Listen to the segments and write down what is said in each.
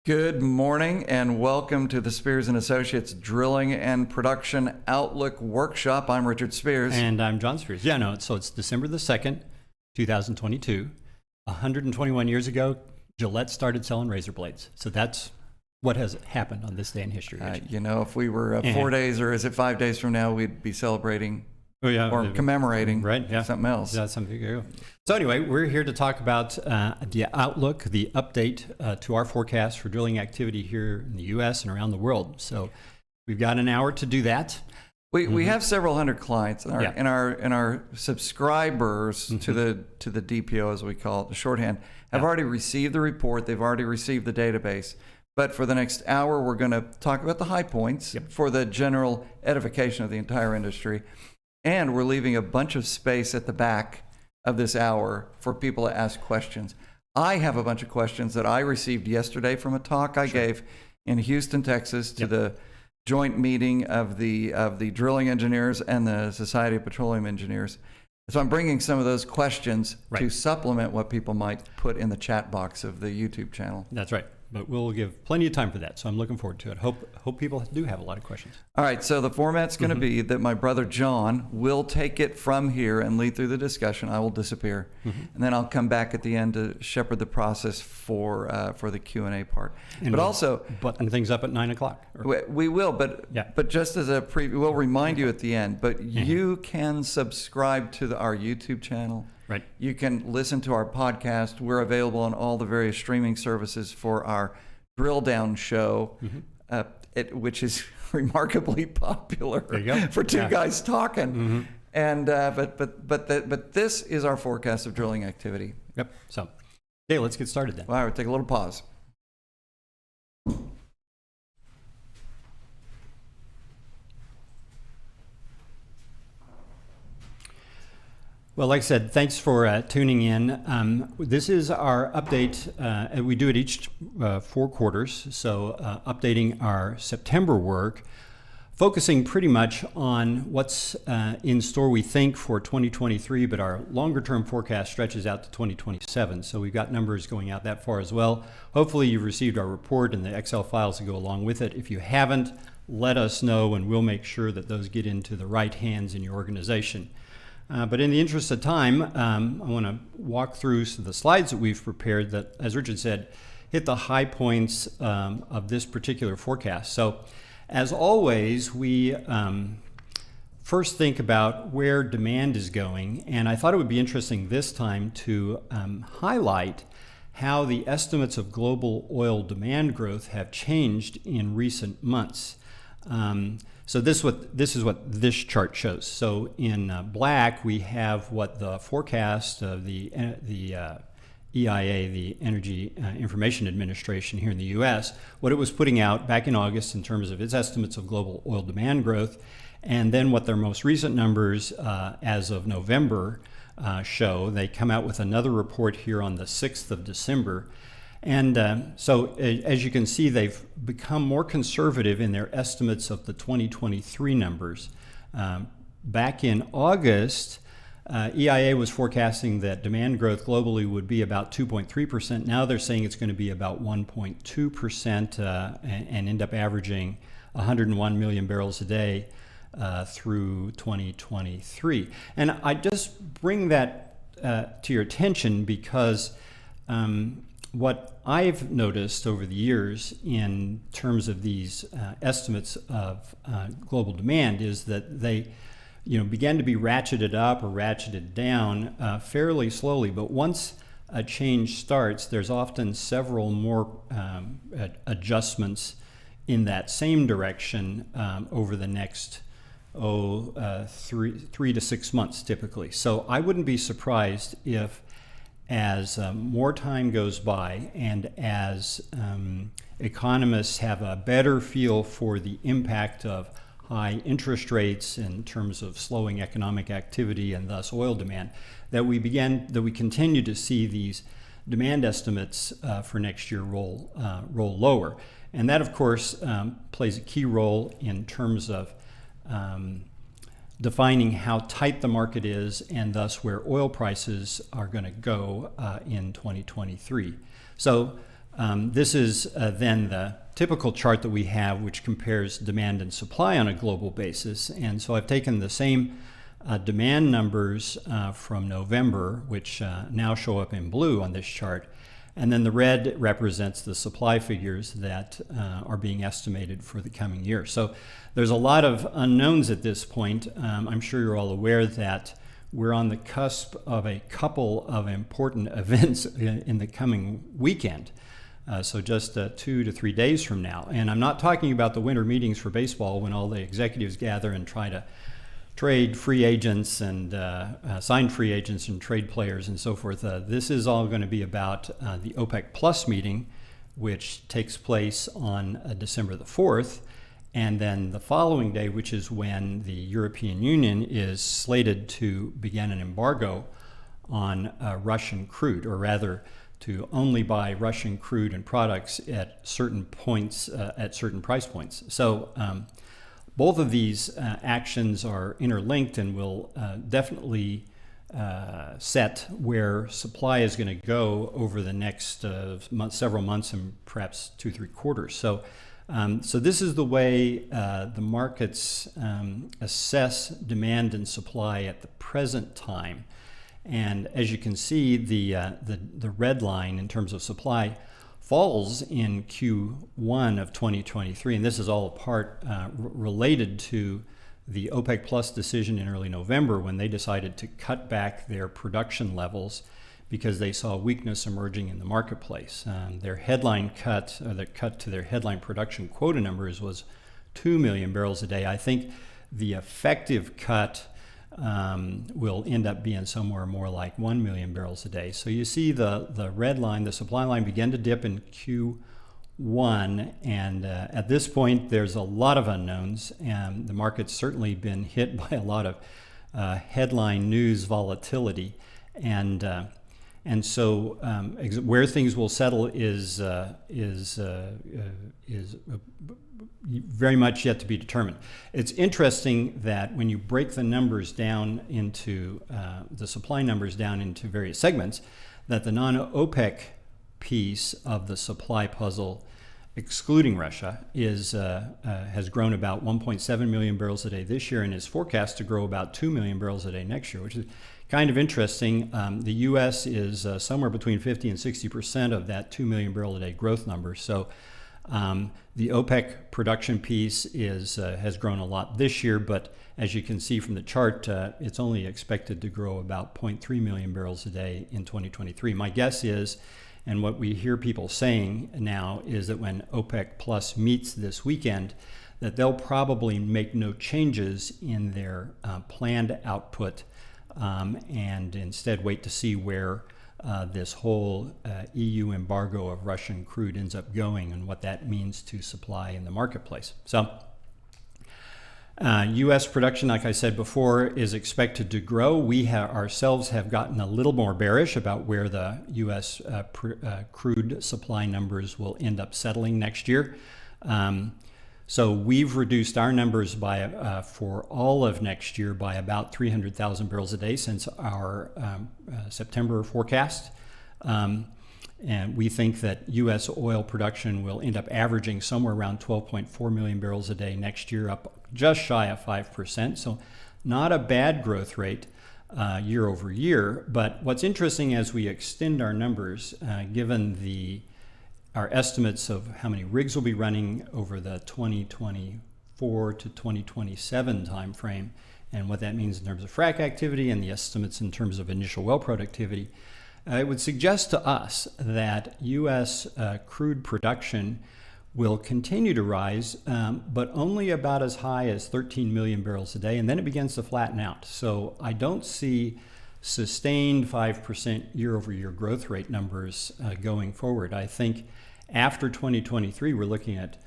Good morning and welcome to the Spears & Associates Drilling and Production Outlook Workshop. I'm Richard Spears. And I'm John Spears. So it's December the 2nd, 2022. 121 years ago, Gillette started selling razor blades. So that's what has happened on this day in history. If we were 4 days or is it 5 days from now, we'd be celebrating or commemorating something else. Yeah, something. So anyway, we're here to talk about the outlook, the update to our forecast for drilling activity here in the U.S. and around the world. So we've got an hour to do that. We have several hundred clients, and our subscribers to the DPO, as we call it, the shorthand, have already received the report. They've already received the database. But for the next hour, we're going to talk about the high points for the general edification of the entire industry. And we're leaving a bunch of space at the back of this hour for people to ask questions. I have a bunch of questions that I received yesterday from a talk I gave in Houston, Texas, to the joint meeting of the drilling engineers and the Society of Petroleum Engineers. So I'm bringing some of those questions to supplement what people might put in the chat box of the YouTube channel. That's right. But we'll give plenty of time for that, so I'm looking forward to it. Hope people do have a lot of questions. All right, so the format's going to be that my brother John will take it from here and lead through the discussion. I will disappear, and then I'll come back at the end to shepherd the process for the Q&A part. And but also button things up at 9 o'clock. We will, but just as a preview, we'll remind you at the end. But you can subscribe to our YouTube channel. Right. You can listen to our podcast. We're available on all the various streaming services for our drill down show, which is remarkably popular for two guys talking. And but this is our forecast of drilling activity. Yep. So, okay, let's get started then. All right, we'll take a little pause. Well, like I said, thanks for tuning in. This is our update. We do it each 4 quarters, so updating our September work, focusing pretty much on what's in store, we think, for 2023, but our longer-term forecast stretches out to 2027. So we've got numbers going out that far as well. Hopefully you've received our report and the Excel files that go along with it. If you haven't, let us know, and we'll make sure that those get into the right hands in your organization. But in the interest of time, I want to walk through the slides that we've prepared that, as Richard said, hit the high points of this particular forecast. So, as always, we first think about where demand is going, and I thought it would be interesting this time to highlight how the estimates of global oil demand growth have changed in recent months. So this is what this chart shows. So in black, we have what the forecast of the EIA, the Energy Information Administration here in the U.S., what it was putting out back in August in terms of its estimates of global oil demand growth, and then what their most recent numbers as of November show. They come out with another report here on the 6th of December. And so as you can see, they've become more conservative in their estimates of the 2023 numbers. Back in August, EIA was forecasting that demand growth globally would be about 2.3%. Now they're saying it's going to be about 1.2% and end up averaging 101 million barrels a day through 2023. And I just bring that to your attention because what I've noticed over the years in terms of these estimates of global demand is that they began to be ratcheted up or ratcheted down fairly slowly. But once a change starts, there's often several more adjustments in that same direction over the next 3 to 6 months typically. So I wouldn't be surprised if as more time goes by and as economists have a better feel for the impact of high interest rates in terms of slowing economic activity and thus oil demand, that we continue to see these demand estimates for next year roll lower. And that, of course, plays a key role in terms of defining how tight the market is and thus where oil prices are going to go in 2023. So this is then the typical chart that we have, which compares demand and supply on a global basis. And so I've taken the same demand numbers from November, which now show up in blue on this chart, and then the red represents the supply figures that are being estimated for the coming year. So there's a lot of unknowns at this point. I'm sure you're all aware that we're on the cusp of a couple of important events in the coming weekend. So just 2 to 3 days from now. And I'm not talking about the winter meetings for baseball when all the executives gather and try to trade free agents and sign free agents and trade players and so forth. This is all going to be about the OPEC Plus meeting, which takes place on December the 4th. And then the following day, which is when the European Union is slated to begin an embargo on Russian crude, or rather to only buy Russian crude and products at certain points, at certain price points. So both of these actions are interlinked and will definitely set where supply is going to go over the next several months and perhaps 2-3 quarters. So this is the way the markets assess demand and supply at the present time. And as you can see, the red line in terms of supply falls in Q1 of 2023, and this is all a part related to the OPEC Plus decision in early November when they decided to cut back their production levels because they saw weakness emerging in the marketplace. Their headline cut, or the cut to their headline production quota numbers was 2 million barrels a day. I think the effective cut will end up being somewhere more like 1 million barrels a day. So you see the red line, the supply line, began to dip in Q1, and at this point there's a lot of unknowns, and the market's certainly been hit by a lot of headline news volatility, and so where things will settle is very much yet to be determined. It's interesting that when you break the numbers down into the supply numbers down into various segments, that the non-OPEC piece of the supply puzzle excluding Russia, has grown about 1.7 million barrels a day this year and is forecast to grow about 2 million barrels a day next year, which is kind of interesting. The U.S. is somewhere between 50 and 60% of that 2 million barrel a day growth number. So the OPEC production piece has grown a lot this year, but as you can see from the chart, it's only expected to grow about 0.3 million barrels a day in 2023. My guess is, and what we hear people saying now, is that when OPEC Plus meets this weekend, that they'll probably make no changes in their planned output and instead wait to see where this whole EU embargo of Russian crude ends up going and what that means to supply in the marketplace. So U.S. production, like I said before, is expected to grow. We ourselves have gotten a little more bearish about where the U.S. Crude supply numbers will end up settling next year. So we've reduced our numbers by for all of next year by about 300,000 barrels a day since our September forecast. And we think that U.S. oil production will end up averaging somewhere around 12.4 million barrels a day next year, up just shy of 5%. So not a bad growth rate year over year. But what's interesting as we extend our numbers, given our estimates of how many rigs will be running over the 2024 to 2027 timeframe, and what that means in terms of frac activity and the estimates in terms of initial well productivity, it would suggest to us that U.S. Crude production will continue to rise, but only about as high as 13 million barrels a day, and then it begins to flatten out. So I don't see sustained 5% year-over-year growth rate numbers going forward. I think after 2023, we're looking at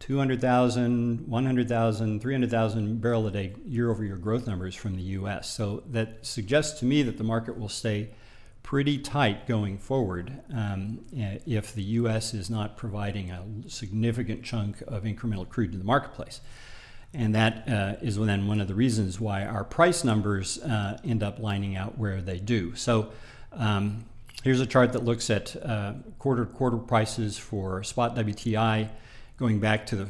200,000, 100,000, 300,000 barrel a day year-over-year growth numbers from the U.S. So that suggests to me that the market will stay pretty tight going forward if the U.S. is not providing a significant chunk of incremental crude to the marketplace. And that is then one of the reasons why our price numbers end up lining out where they do. So here's a chart that looks at quarter-to-quarter prices for spot WTI going back to the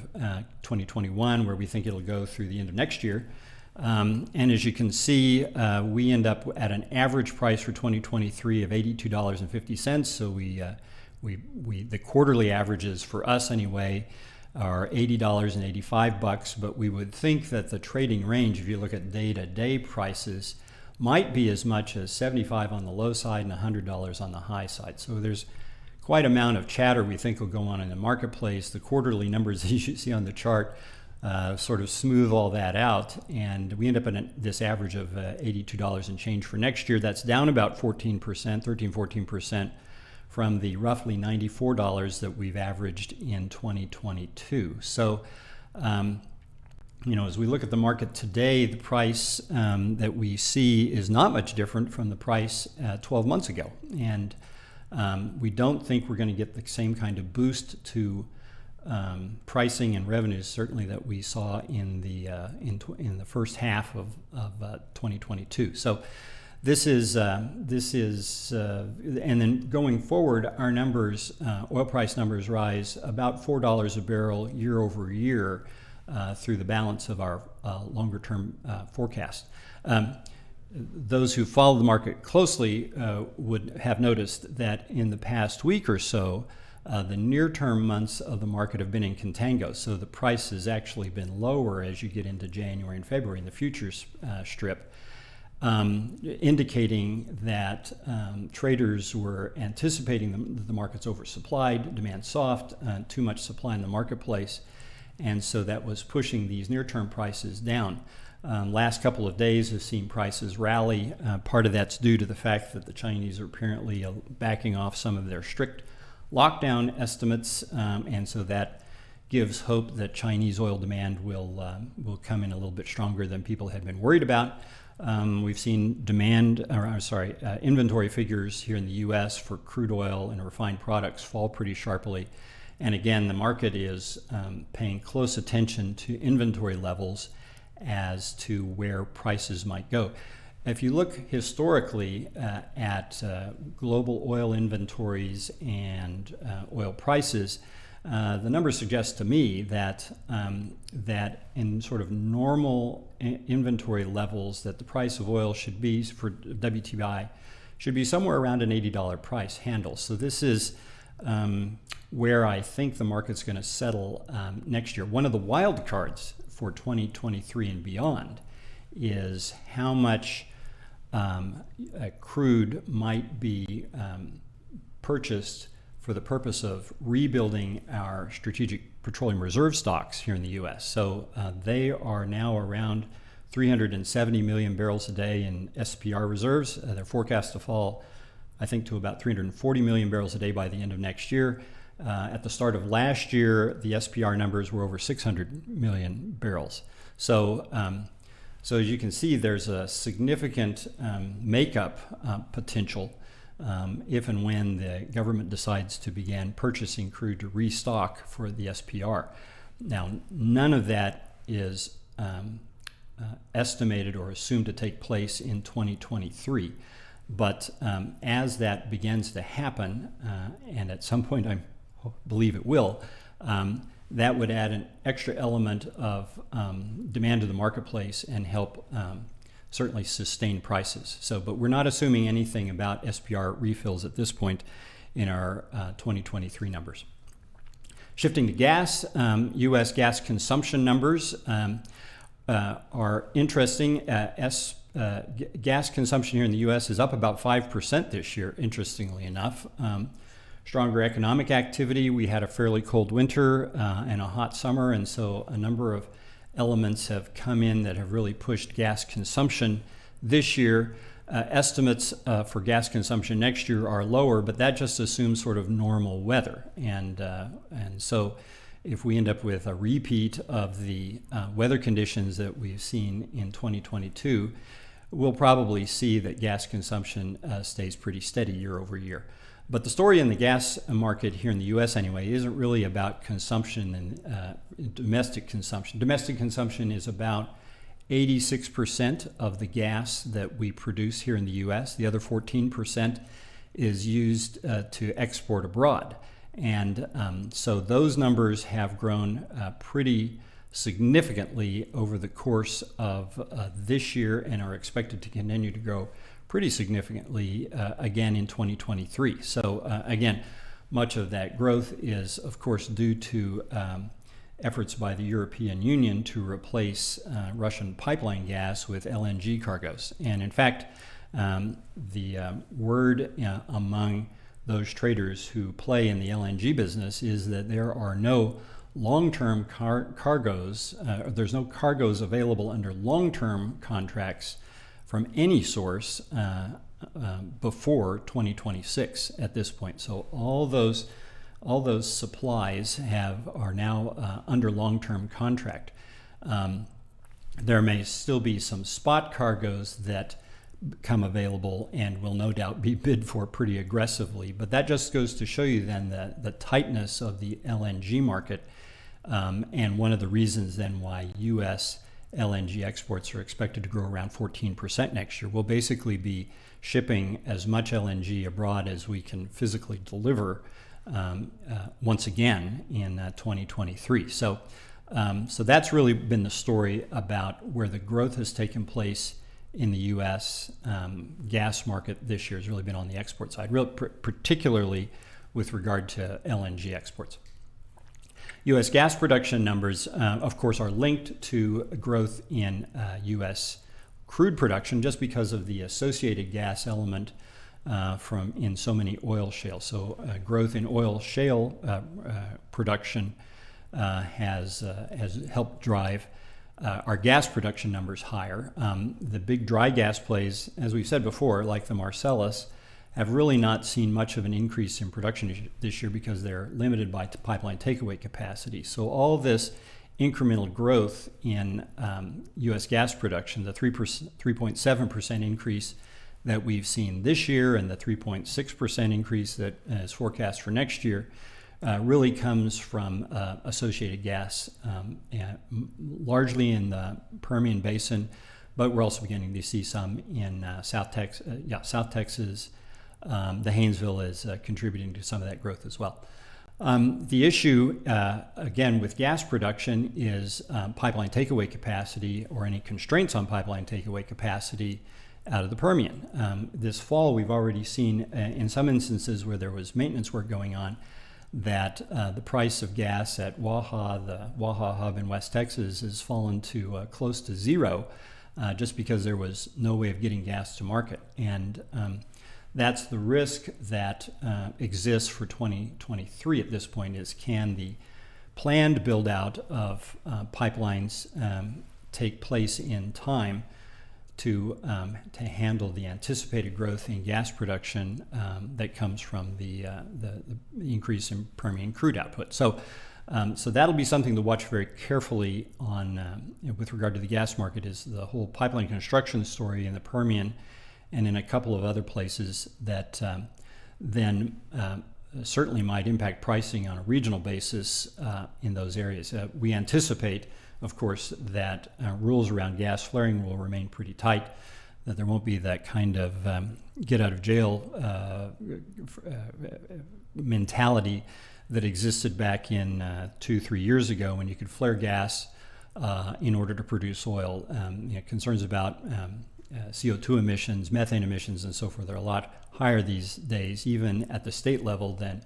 2021, where we think it'll go through the end of next year. And as you can see, we end up at an average price for 2023 of $82.50. So the quarterly averages for us anyway are $80.85, but we would think that the trading range, if you look at day-to-day prices, might be as much as $75 on the low side and $100 on the high side. So there's quite an amount of chatter we think will go on in the marketplace. The quarterly numbers, as you see on the chart, sort of smooth all that out, and we end up at this average of $82 and change for next year. That's down about 14% from the roughly $94 that we've averaged in 2022. So, as we look at the market today, the price that we see is not much different from the price 12 months ago, and we don't think we're going to get the same kind of boost to pricing and revenues, certainly, that we saw in the first half of 2022. So this is and then going forward, our numbers, oil price numbers, rise about $4 a barrel year over year through the balance of our longer term forecast. Those who follow the market closely would have noticed that in the past week or so, the near-term months of the market have been in contango, so the price has actually been lower as you get into January and February in the futures strip, indicating that traders were anticipating the market's oversupplied, demand soft, too much supply in the marketplace, and so that was pushing these near-term prices down. Last couple of days have seen prices rally. Part of that's due to the fact that the Chinese are apparently backing off some of their strict lockdown estimates, and so that gives hope that Chinese oil demand will come in a little bit stronger than people had been worried about. We've seen inventory figures here in the U.S. for crude oil and refined products fall pretty sharply, and again, the market is paying close attention to inventory levels as to where prices might go. If you look historically at global oil inventories and oil prices, the numbers suggest to me that that in sort of normal inventory levels, that the price of oil should be for WTI should be somewhere around an $80 price handle. So this is where I think the market's going to settle next year. One of the wild cards for 2023 and beyond is how much crude might be purchased for the purpose of rebuilding our strategic petroleum reserve stocks here in the U.S. So they are now around 370 million barrels a day in SPR reserves. They're forecast to fall, I think, to about 340 million barrels a day by the end of next year. At the start of last year, the SPR numbers were over 600 million barrels. So, so as you can see, there's a significant makeup potential if and when the government decides to begin purchasing crude to restock for the SPR. Now, none of that is estimated or assumed to take place in 2023. But as that begins to happen, and at some point I believe it will, that would add an extra element of demand to the marketplace and help certainly sustain prices. So, but we're not assuming anything about SPR refills at this point in our 2023 numbers. Shifting to gas, U.S. gas consumption numbers are interesting. Gas consumption here in the U.S. is up about 5% this year, interestingly enough. Stronger economic activity. We had a fairly cold winter and a hot summer, and so a number of elements have come in that have really pushed gas consumption this year. Estimates for gas consumption next year are lower, but that just assumes sort of normal weather. And so if we end up with a repeat of the weather conditions that we've seen in 2022, we'll probably see that gas consumption stays pretty steady year over year. But the story in the gas market here in the U.S. anyway isn't really about consumption and domestic consumption. Domestic consumption is about 86% of the gas that we produce here in the U.S. The other 14% is used to export abroad. And so those numbers have grown pretty significantly over the course of this year and are expected to continue to grow pretty significantly again in 2023. So again, much of that growth is, of course, due to efforts by the European Union to replace Russian pipeline gas with LNG cargoes. And in fact, the word among those traders who play in the LNG business is that there are no long-term cargoes, there's no cargoes available under long-term contracts from any source before 2026 at this point. So all those supplies are now under long-term contract. There may still be some spot cargoes that come available and will no doubt be bid for pretty aggressively, but that just goes to show you then the tightness of the LNG market, and one of the reasons then why U.S. LNG exports are expected to grow around 14% next year. We'll basically be shipping as much LNG abroad as we can physically deliver once again in 2023. So that's really been the story about where the growth has taken place in the U.S. Gas market this year has really been on the export side, particularly with regard to LNG exports. U.S. gas production numbers, of course, are linked to growth in U.S. crude production just because of the associated gas element in so many oil shales. So growth in oil shale production has helped drive our gas production numbers higher. The big dry gas plays, as we've said before, like the Marcellus, have really not seen much of an increase in production this year because they're limited by pipeline takeaway capacity. So all this incremental growth in U.S. gas production, the 3.7% increase that we've seen this year and the 3.6% increase that is forecast for next year, really comes from associated gas, largely in the Permian Basin, but we're also beginning to see some in South Texas. The Haynesville is contributing to some of that growth as well. The issue, again, with gas production is pipeline takeaway capacity or any constraints on pipeline takeaway capacity out of the Permian. This fall, we've already seen in some instances where there was maintenance work going on that the price of gas at Waha, the Waha hub in West Texas, has fallen to close to zero just because there was no way of getting gas to market. And that's the risk that exists for 2023 at this point, is can the planned build out of pipelines take place in time to handle the anticipated growth in gas production that comes from the increase in Permian crude output. So that'll be something to watch very carefully on with regard to the gas market, is the whole pipeline construction story in the Permian and in a couple of other places that then certainly might impact pricing on a regional basis in those areas. We anticipate, of course, that rules around gas flaring will remain pretty tight, that there won't be that kind of get out of jail mentality that existed back in 2-3 years ago when you could flare gas in order to produce oil. Concerns about CO2 emissions, methane emissions, and so forth are a lot higher these days, even at the state level, than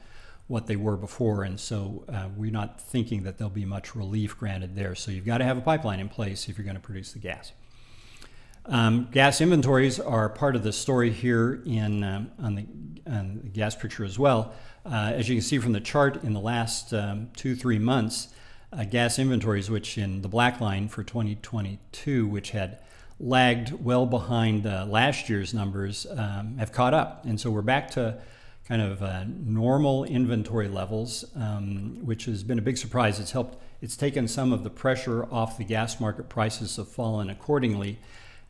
what they were before. And so we're not thinking that there'll be much relief granted there. So you've got to have a pipeline in place if you're going to produce the gas. Gas inventories are part of the story here on the gas picture as well. As you can see from the chart, in the last 2-3 months, gas inventories, which in the black line for 2022, which had lagged well behind last year's numbers, have caught up. And so we're back to kind of normal inventory levels, which has been a big surprise. It's taken some of the pressure off the gas market. Prices have fallen accordingly.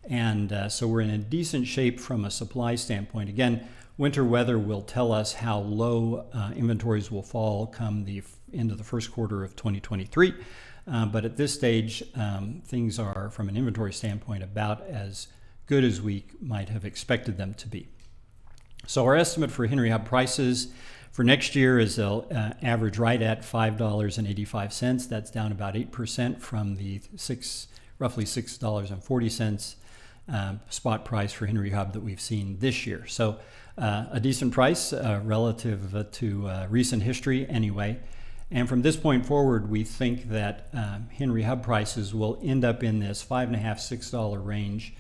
And so we're in a decent shape from a supply standpoint. Again, winter weather will tell us how low inventories will fall come the end of the first quarter of 2023. But at this stage, things are, from an inventory standpoint, about as good as we might have expected them to be. So our estimate for Henry Hub prices for next year is they'll average right at $5.85. That's down about 8% from the roughly $6.40 spot price for Henry Hub that we've seen this year. So a decent price relative to recent history anyway. And from this point forward, we think that Henry Hub prices will end up in this $5.50–6 range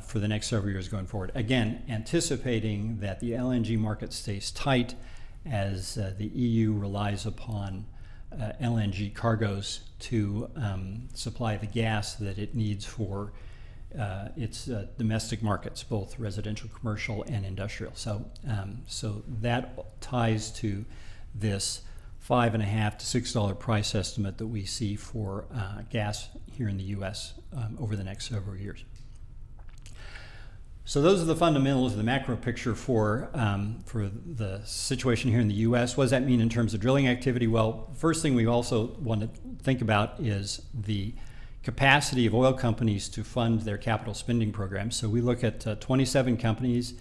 for the next several years going forward. Again, anticipating that the LNG market stays tight as the EU relies upon LNG cargoes to supply the gas that it needs for its domestic markets, both residential, commercial, and industrial. So that ties to this $5.50–6 price estimate that we see for gas here in the U.S. Over the next several years. So those are the fundamentals of the macro picture for the situation here in the U.S. What does that mean in terms of drilling activity? Well, first thing we also want to think about is the capacity of oil companies to fund their capital spending programs. So we look at 27 companies,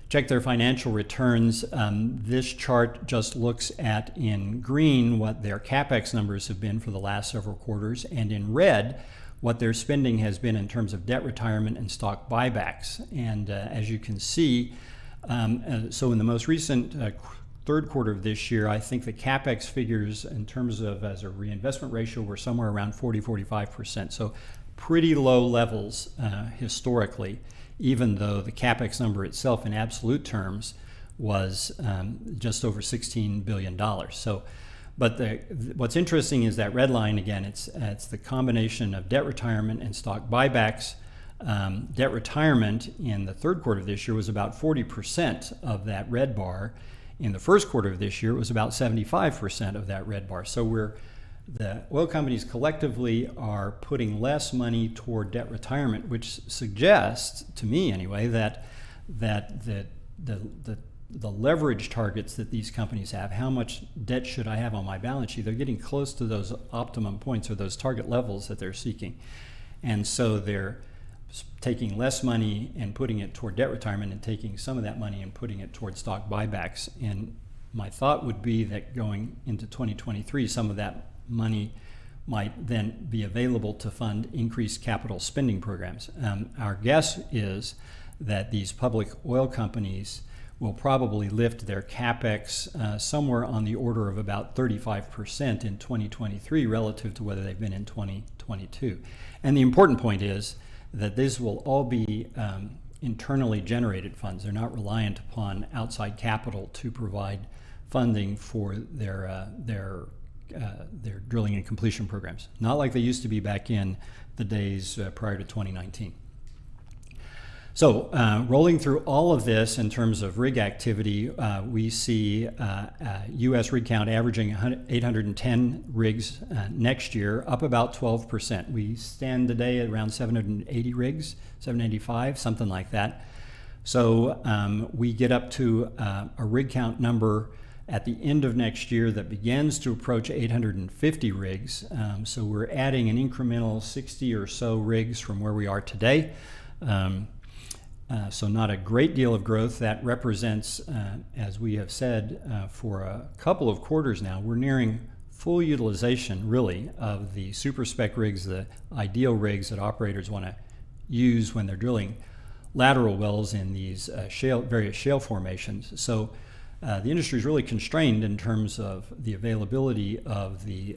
check their financial returns. This chart just looks at, in green, what their CapEx numbers have been for the last several quarters, and in red, what their spending has been in terms of debt retirement and stock buybacks. And as you can see, so in the most recent third quarter of this year, I think the CapEx figures in terms of as a reinvestment ratio were somewhere around 40–45%. So pretty low levels historically, even though the CapEx number itself in absolute terms was just over $16 billion. So, but what's interesting is that red line, again, it's the combination of debt retirement and stock buybacks. Debt retirement in the third quarter of this year was about 40% of that red bar. In the first quarter of this year, it was about 75% of that red bar. So the oil companies collectively are putting less money toward debt retirement, which suggests, to me anyway, that the leverage targets that these companies have, how much debt should I have on my balance sheet, they're getting close to those optimum points or those target levels that they're seeking. And so they're taking less money and putting it toward debt retirement and taking some of that money and putting it toward stock buybacks. And my thought would be that going into 2023, some of that money might then be available to fund increased capital spending programs. Our guess is that these public oil companies will probably lift their CapEx somewhere on the order of about 35% in 2023 relative to whether they've been in 2022. And the important point is that this will all be internally generated funds. They're not reliant upon outside capital to provide funding for their drilling and completion programs. Not like they used to be back in the days prior to 2019. So rolling through all of this in terms of rig activity, we see U.S. rig count averaging 810 rigs next year, up about 12%. We stand today at around 780 rigs, 785, something like that. So we get up to a rig count number at the end of next year that begins to approach 850 rigs. So we're adding an incremental 60 or so rigs from where we are today. So not a great deal of growth. That represents, as we have said for a couple of quarters now, we're nearing full utilization, really, of the super spec rigs, the ideal rigs that operators want to use when they're drilling lateral wells in these various shale formations. So the industry is really constrained in terms of the availability of the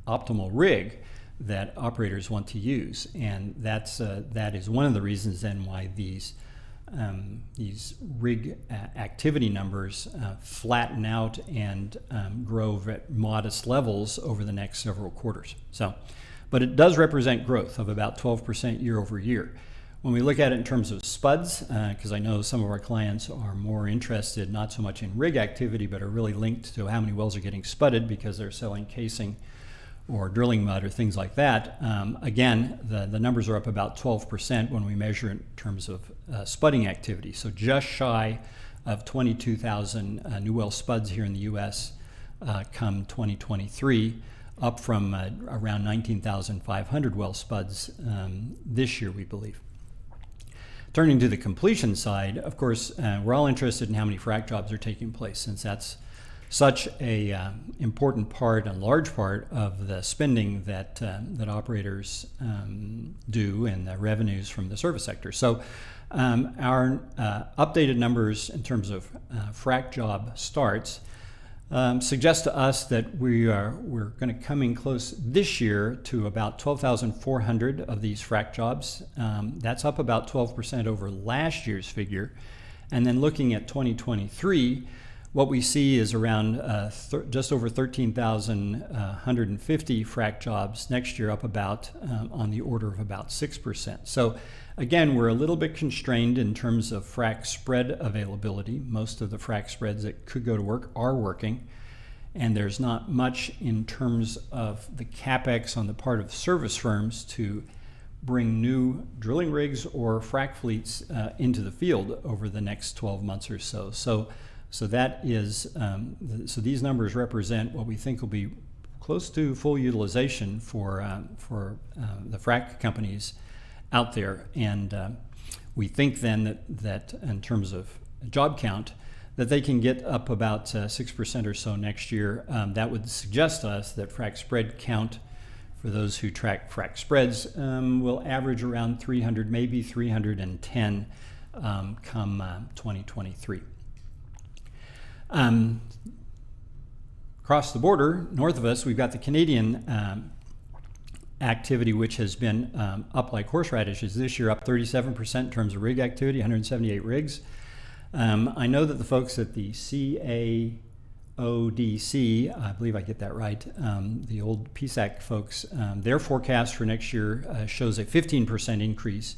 optimal rig that operators want to use, and that is one of the reasons then why these rig activity numbers flatten out and grow at modest levels over the next several quarters. So, but it does represent growth of about 12% year over year. When we look at it in terms of spuds, because I know some of our clients are more interested not so much in rig activity, but are really linked to how many wells are getting spudded because they're selling casing or drilling mud or things like that. Again, the numbers are up about 12% when we measure in terms of spudding activity. So just shy of 22,000 new well spuds here in the U.S. Come 2023, up from around 19,500 well spuds this year, we believe. Turning to the completion side, of course, we're all interested in how many frac jobs are taking place, since that's such a important part, a large part of the spending that operators do and the revenues from the service sector. So our updated numbers in terms of frac job starts suggest to us that we're going to come in close this year to about 12,400 of these frac jobs. That's up about 12% over last year's figure. And then looking at 2023, what we see is around just over 13,150 frac jobs next year, up about on the order of about 6%. So again, we're a little bit constrained in terms of frac spread availability. Most of the frac spreads that could go to work are working, and there's not much in terms of the CapEx on the part of service firms to bring new drilling rigs or frac fleets into the field over the next 12 months or so. So that is, so these numbers represent what we think will be close to full utilization for the frac companies out there. And we think then that in terms of job count, that they can get up about 6% or so next year. That would suggest to us that frac spread count, for those who track frac spreads, will average around 300, maybe 310 come 2023. Across the border, north of us, we've got the Canadian activity, which has been up like horseradishes this year, up 37% in terms of rig activity, 178 rigs. I know that the folks at the CAODC, I believe I get that right, the old PSAC folks, their forecast for next year shows a 15% increase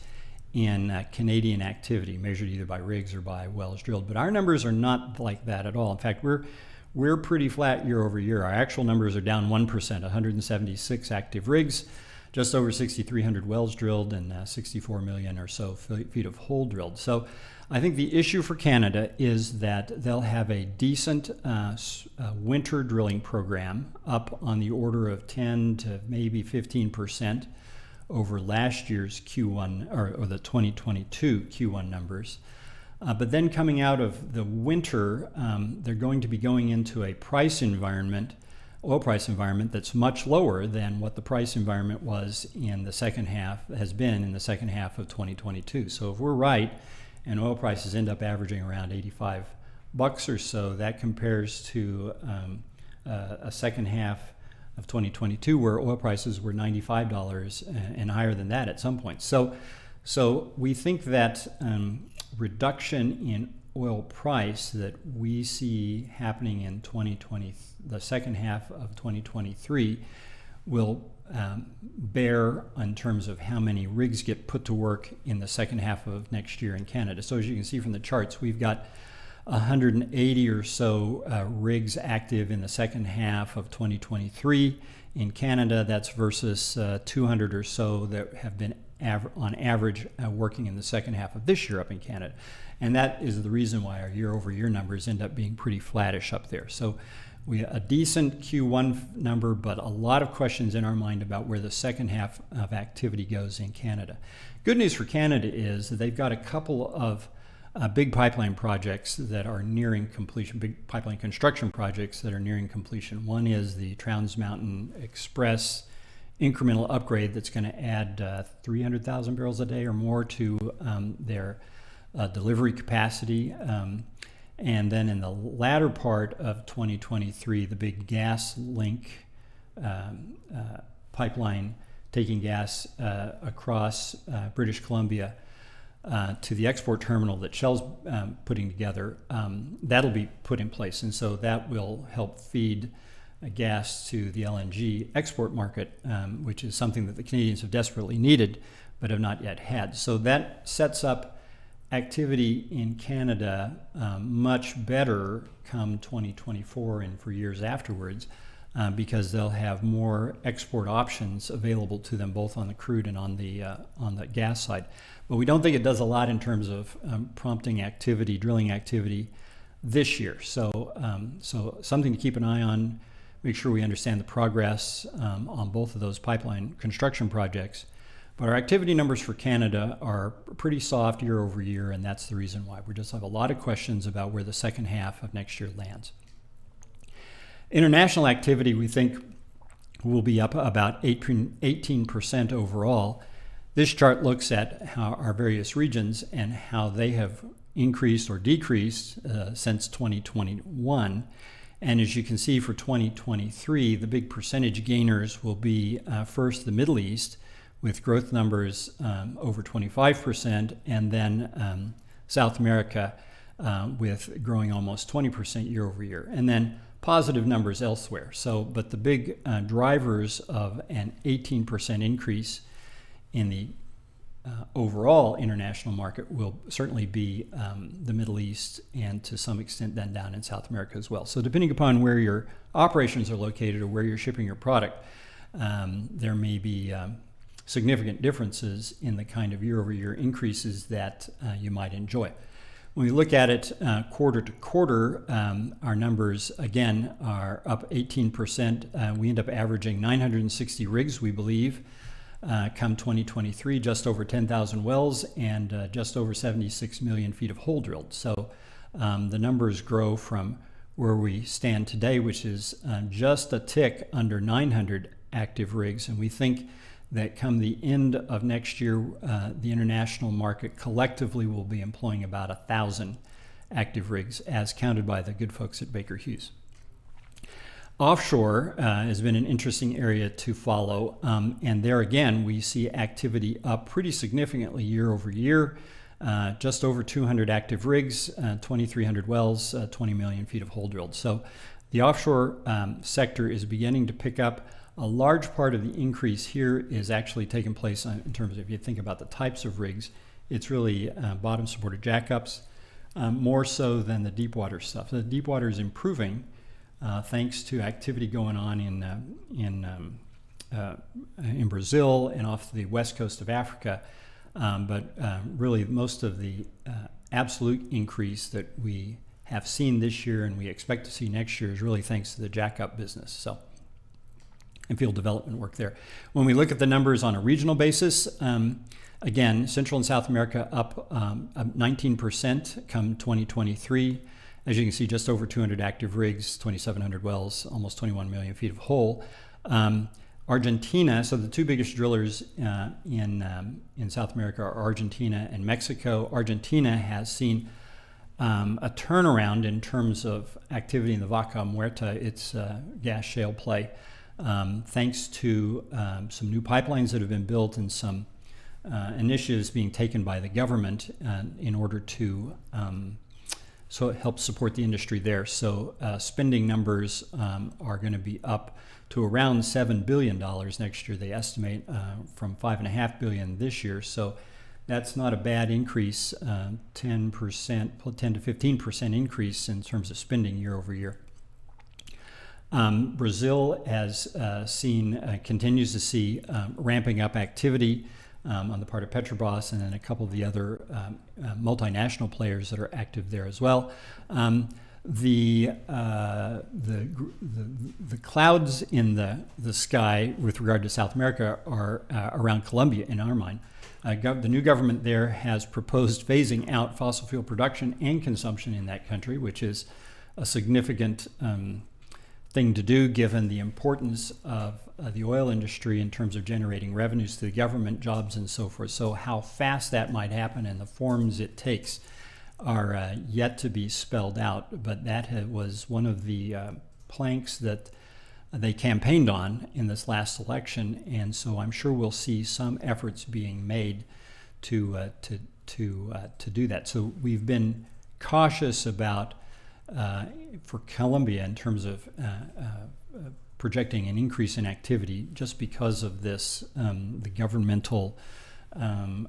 in Canadian activity, measured either by rigs or by wells drilled. But our numbers are not like that at all. In fact, we're pretty flat year over year. Our actual numbers are down 1%, 176 active rigs, just over 6,300 wells drilled, and 64 million or so feet of hole drilled. So I think the issue for Canada is that they'll have a decent winter drilling program, up on the order of 10 to maybe 15% over last year's Q1 or the 2022 Q1 numbers. But then coming out of the winter, they're going to be going into a price environment, oil price environment, that's much lower than what the price environment was in the second half, has been in the second half of 2022. So if we're right and oil prices end up averaging around $85 or so, that compares to a second half of 2022 where oil prices were $95 and higher than that at some point. So we think that reduction in oil price that we see happening in the second half of 2023 will bear in terms of how many rigs get put to work in the second half of next year in Canada. So as you can see from the charts, we've got 180 or so rigs active in the second half of 2023 in Canada. That's versus 200 or so that have been on average working in the second half of this year up in Canada. And that is the reason why our year-over-year numbers end up being pretty flattish up there. So we a decent Q1 number, but a lot of questions in our mind about where the second half of activity goes in Canada. Good news for Canada is that they've got a couple of big pipeline projects that are nearing completion, big pipeline construction projects that are nearing completion. One is the Trans Mountain Express incremental upgrade that's going to add 300,000 barrels a day or more to their delivery capacity. And then in the latter part of 2023, the big gas link pipeline taking gas across British Columbia to the export terminal that Shell's putting together, that'll be put in place. And so that will help feed gas to the LNG export market, which is something that the Canadians have desperately needed but have not yet had. So that sets up activity in Canada much better come 2024 and for years afterwards, because they'll have more export options available to them both on the crude and on the gas side. But we don't think it does a lot in terms of prompting activity, drilling activity this year. So something to keep an eye on. Make sure we understand the progress on both of those pipeline construction projects. But our activity numbers for Canada are pretty soft year over year, and that's the reason why. We just have a lot of questions about where the second half of next year lands. International activity, we think, will be up about 18% overall. This chart looks at how our various regions and how they have increased or decreased since 2021. And as you can see for 2023, the big percentage gainers will be first the Middle East with growth numbers over 25%, and then South America with growing almost 20% year over year, and then positive numbers elsewhere. So, but the big drivers of an 18% increase in the overall international market will certainly be the Middle East, and to some extent then down in South America as well. So depending upon where your operations are located or where you're shipping your product, there may be significant differences in the kind of year-over-year increases that you might enjoy. When we look at it quarter to quarter, our numbers again are up 18%. We end up averaging 960 rigs, we believe, come 2023, just over 10,000 wells and just over 76 million feet of hole drilled. So the numbers grow from where we stand today, which is just a tick under 900 active rigs. And we think that come the end of next year, the international market collectively will be employing about 1,000 active rigs as counted by the good folks at Baker Hughes. Offshore has been an interesting area to follow, and there again we see activity up pretty significantly year over year, just over 200 active rigs, 2,300 wells, 20 million feet of hole drilled. So the offshore sector is beginning to pick up. A large part of the increase here is actually taking place in terms of, if you think about the types of rigs, it's really bottom supported jackups, more so than the deep water stuff. The deep water is improving thanks to activity going on in Brazil and off the west coast of Africa. But really most of the absolute increase that we have seen this year and we expect to see next year is really thanks to the jackup business. So and field development work there. When we look at the numbers on a regional basis, again, Central and South America up 19% come 2023. As you can see, just over 200 active rigs, 2,700 wells, almost 21 million feet of hole. Argentina, so the two biggest drillers in South America are Argentina and Mexico. Argentina has seen a turnaround in terms of activity in the Vaca Muerta, its gas shale play, thanks to some new pipelines that have been built and some initiatives being taken by the government in order to so it helps support the industry there. So spending numbers are going to be up to around $7 billion next year, they estimate, from $5.5 billion this year. So that's not a bad increase, 10% to 15% increase in terms of spending year over year. Brazil has continues to see ramping up activity on the part of Petrobras and then a couple of the other multinational players that are active there as well. The clouds in the sky with regard to South America are around Colombia in our mind. The new government there has proposed phasing out fossil fuel production and consumption in that country, which is a significant thing to do given the importance of the oil industry in terms of generating revenues to the government, jobs, and so forth. So how fast that might happen and the forms it takes are yet to be spelled out, but that was one of the planks that they campaigned on in this last election, and so I'm sure we'll see some efforts being made to do that. So we've been cautious about for Colombia in terms of projecting an increase in activity just because of this the governmental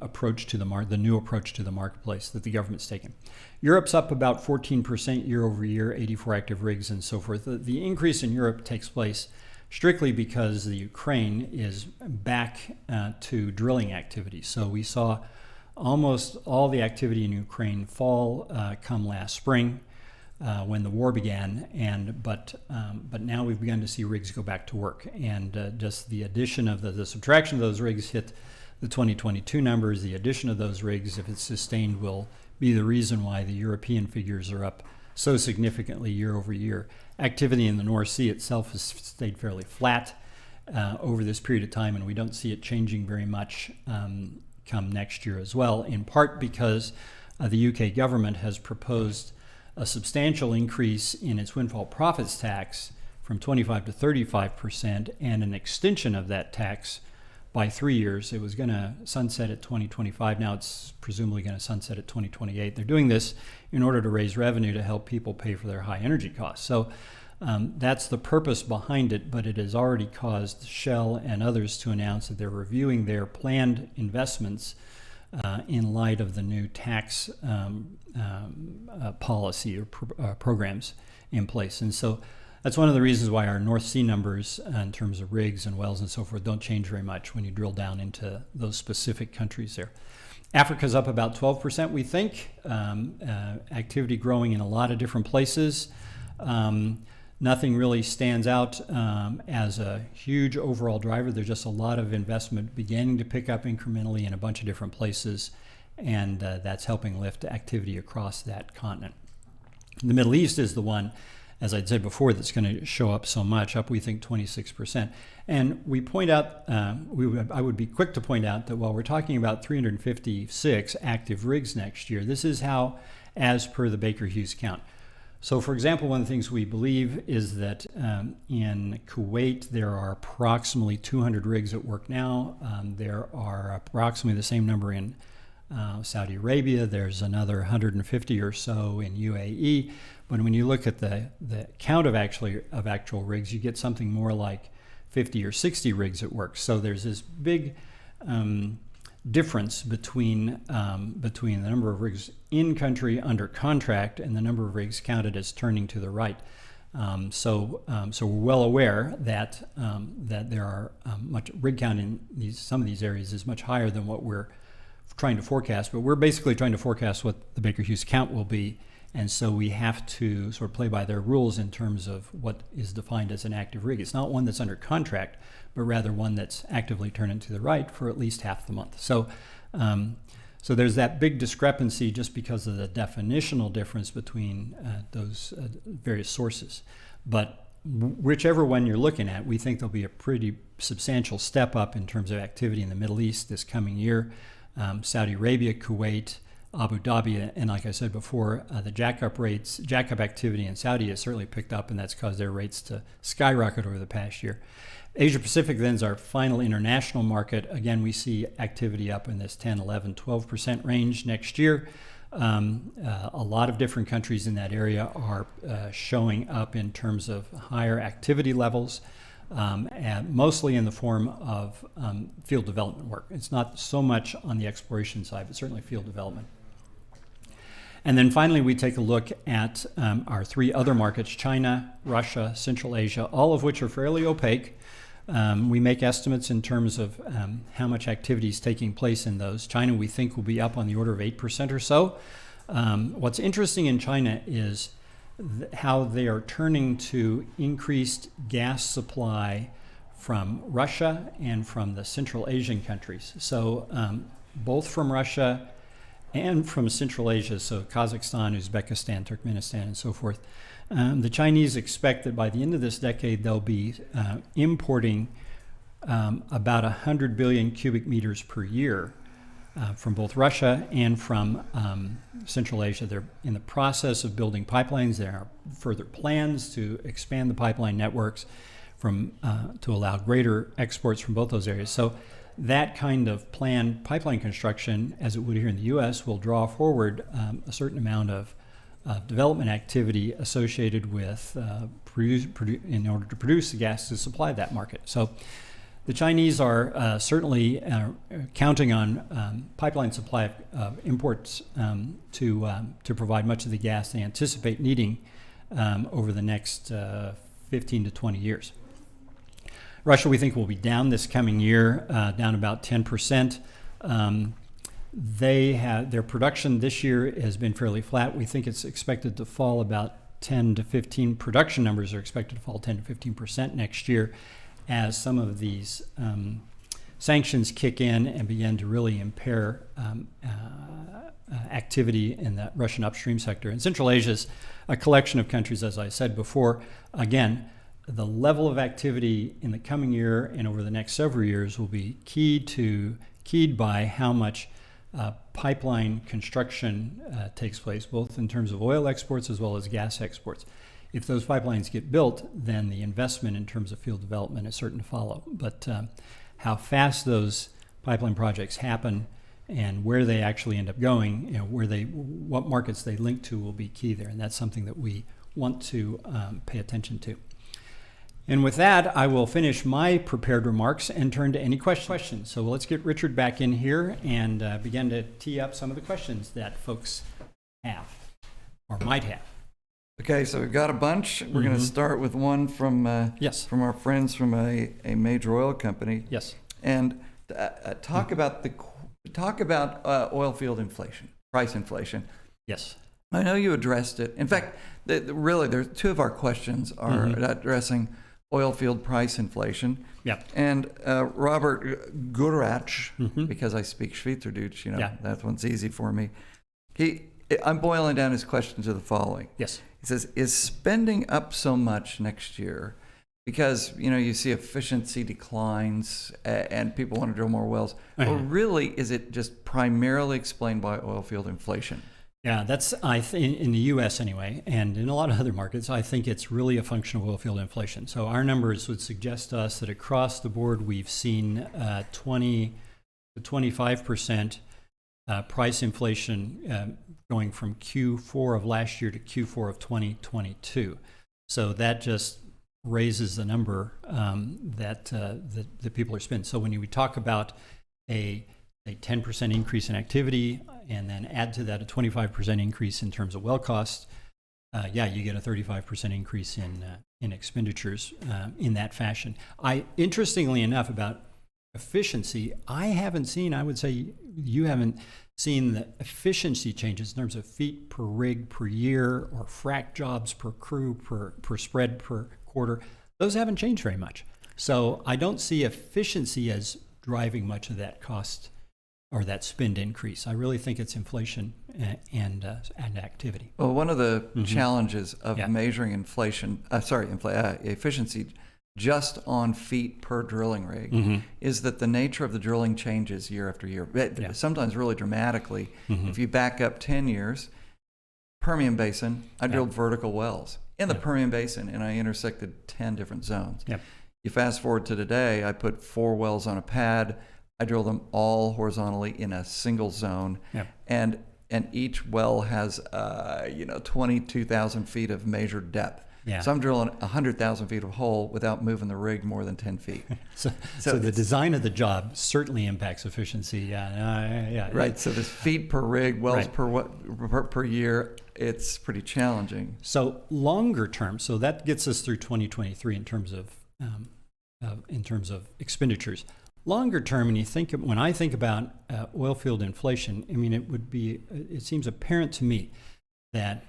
approach to the new approach to the marketplace that the government's taken. Europe's up about 14% year over year, 84 active rigs and so forth. The increase in Europe takes place strictly because the Ukraine is back to drilling activity. So we saw almost all the activity in Ukraine fall come last spring when the war began, but now we've begun to see rigs go back to work, and just the addition of the subtraction of those rigs hit the 2022 numbers. The addition of those rigs, if it's sustained, will be the reason why the European figures are up so significantly year over year. Activity in the North Sea itself has stayed fairly flat over this period of time, and we don't see it changing very much come next year as well, in part because the UK government has proposed a substantial increase in its windfall profits tax from 25 to 35% and an extension of that tax by 3 years. It was going to sunset at 2025. Now it's presumably going to sunset at 2028. They're doing this in order to raise revenue to help people pay for their high energy costs. So that's the purpose behind it, but it has already caused Shell and others to announce that they're reviewing their planned investments in light of the new tax policy or programs in place. And so that's one of the reasons why our North Sea numbers in terms of rigs and wells and so forth don't change very much when you drill down into those specific countries there. Africa's up about 12%, we think. Activity growing in a lot of different places. Nothing really stands out as a huge overall driver. There's just a lot of investment beginning to pick up incrementally in a bunch of different places, and that's helping lift activity across that continent. The Middle East is the one, as I'd said before, that's going to show up so much, up we think 26%. And we point out, I would be quick to point out that while we're talking about 356 active rigs next year, this is how, as per the Baker Hughes count. So, for example, one of the things we believe is that in Kuwait, there are approximately 200 rigs at work now. There are approximately the same number in Saudi Arabia. There's another 150 or so in UAE. But when you look at the count of actual rigs, you get something more like 50 or 60 rigs at work. So there's this big difference between the number of rigs in country under contract and the number of rigs counted as turning to the right. So we're well aware that there are much rig count in some of these areas is much higher than what we're trying to forecast. But we're basically trying to forecast what the Baker Hughes count will be And so we have to sort of play by their rules in terms of what is defined as an active rig. It's not one that's under contract, but rather one that's actively turning to the right for at least half the month. So there's that big discrepancy just because of the definitional difference between those various sources. But whichever one you're looking at, we think there'll be a pretty substantial step up in terms of activity in the Middle East this coming year. Saudi Arabia, Kuwait, Abu Dhabi, and like I said before, the jackup activity in Saudi has certainly picked up, and that's caused their rates to skyrocket over the past year. Asia Pacific then is our final international market. Again, we see activity up in this 10, 11, 12% range next year. A lot of different countries in that area are showing up in terms of higher activity levels, and mostly in the form of field development work. It's not so much on the exploration side, but certainly field development. And then finally, we take a look at our three other markets, China, Russia, Central Asia, all of which are fairly opaque. We make estimates in terms of how much activity is taking place in those. China, we think, will be up on the order of 8% or so. What's interesting in China is how they are turning to increased gas supply from Russia and from the Central Asian countries. So both from Russia and from Central Asia, so Kazakhstan, Uzbekistan, Turkmenistan, and so forth. The Chinese expect that by the end of this decade, they'll be importing about 100 billion cubic meters per year from both Russia and from Central Asia. They're in the process of building pipelines. There are further plans to expand the pipeline networks to allow greater exports from both those areas. So that kind of planned pipeline construction, as it would here in the U.S., will draw forward a certain amount of development activity associated with in order to produce the gas to supply that market. So the Chinese are certainly counting on pipeline supply of imports to provide much of the gas they anticipate needing over the next 15 to 20 years. Russia, we think, will be down this coming year, down about 10%. Their production this year has been fairly flat. We think it's expected to fall about 10 to 15. Production numbers are expected to fall 10 to 15% next year as some of these sanctions kick in and begin to really impair activity in the Russian upstream sector. And Central Asia is a collection of countries, as I said before. Again, the level of activity in the coming year and over the next several years will be keyed by how much pipeline construction takes place, both in terms of oil exports as well as gas exports. If those pipelines get built, then the investment in terms of field development is certain to follow. But how fast those pipeline projects happen and where they actually end up going, what markets they link to will be key there. And that's something that we want to pay attention to. And with that, I will finish my prepared remarks and turn to any questions. So let's get Richard back in here and begin to tee up some of the questions that folks have or might have. Okay, so we've got a bunch. We're going to start with one from our friends from a major oil company. Yes. And talk about oil field inflation, price inflation. Yes. I know you addressed it. In fact, really, there's two of our questions are addressing oil field price inflation. Yeah. And Robert Gurach, because I speak Schweizerdeutsch, that one's easy for me. I'm boiling down his question to the following. Yes. He says, is spending up so much next year because, you see efficiency declines and people want to drill more wells, or really is it just primarily explained by oil field inflation? Yeah, that's in the U.S. anyway, and in a lot of other markets, I think it's really a function of oil field inflation. So our numbers would suggest to us that across the board, we've seen 20 to 25% price inflation going from Q4 of last year to Q4 of 2022. So that just raises the number that people are spending. So when we talk about a 10% increase in activity and then add to that a 25% increase in terms of well costs, you get a 35% increase in expenditures in that fashion. Interestingly enough, about efficiency, I haven't seen, I would say you haven't seen the efficiency changes in terms of feet per rig per year or frac jobs per crew per spread per quarter. Those haven't changed very much. So I don't see efficiency as driving much of that cost or that spend increase. I really think it's inflation and activity. Well, one of the challenges of measuring efficiency just on feet per drilling rig is that the nature of the drilling changes year after year, sometimes really dramatically. If you back up 10 years, Permian Basin, I drilled vertical wells in the Permian Basin, and I intersected 10 different zones. You fast forward to today, I put 4 wells on a pad. I drill them all horizontally in a single zone, and each well has 22,000 feet of measured depth. So I'm drilling 100,000 feet of hole without moving the rig more than 10 feet. So the design of the job certainly impacts efficiency. Right. So this feet per rig, wells per year, it's pretty challenging. So longer term, so that gets us through 2023 in terms of expenditures. Longer term, when I think about oil field inflation, I mean, it seems apparent to me that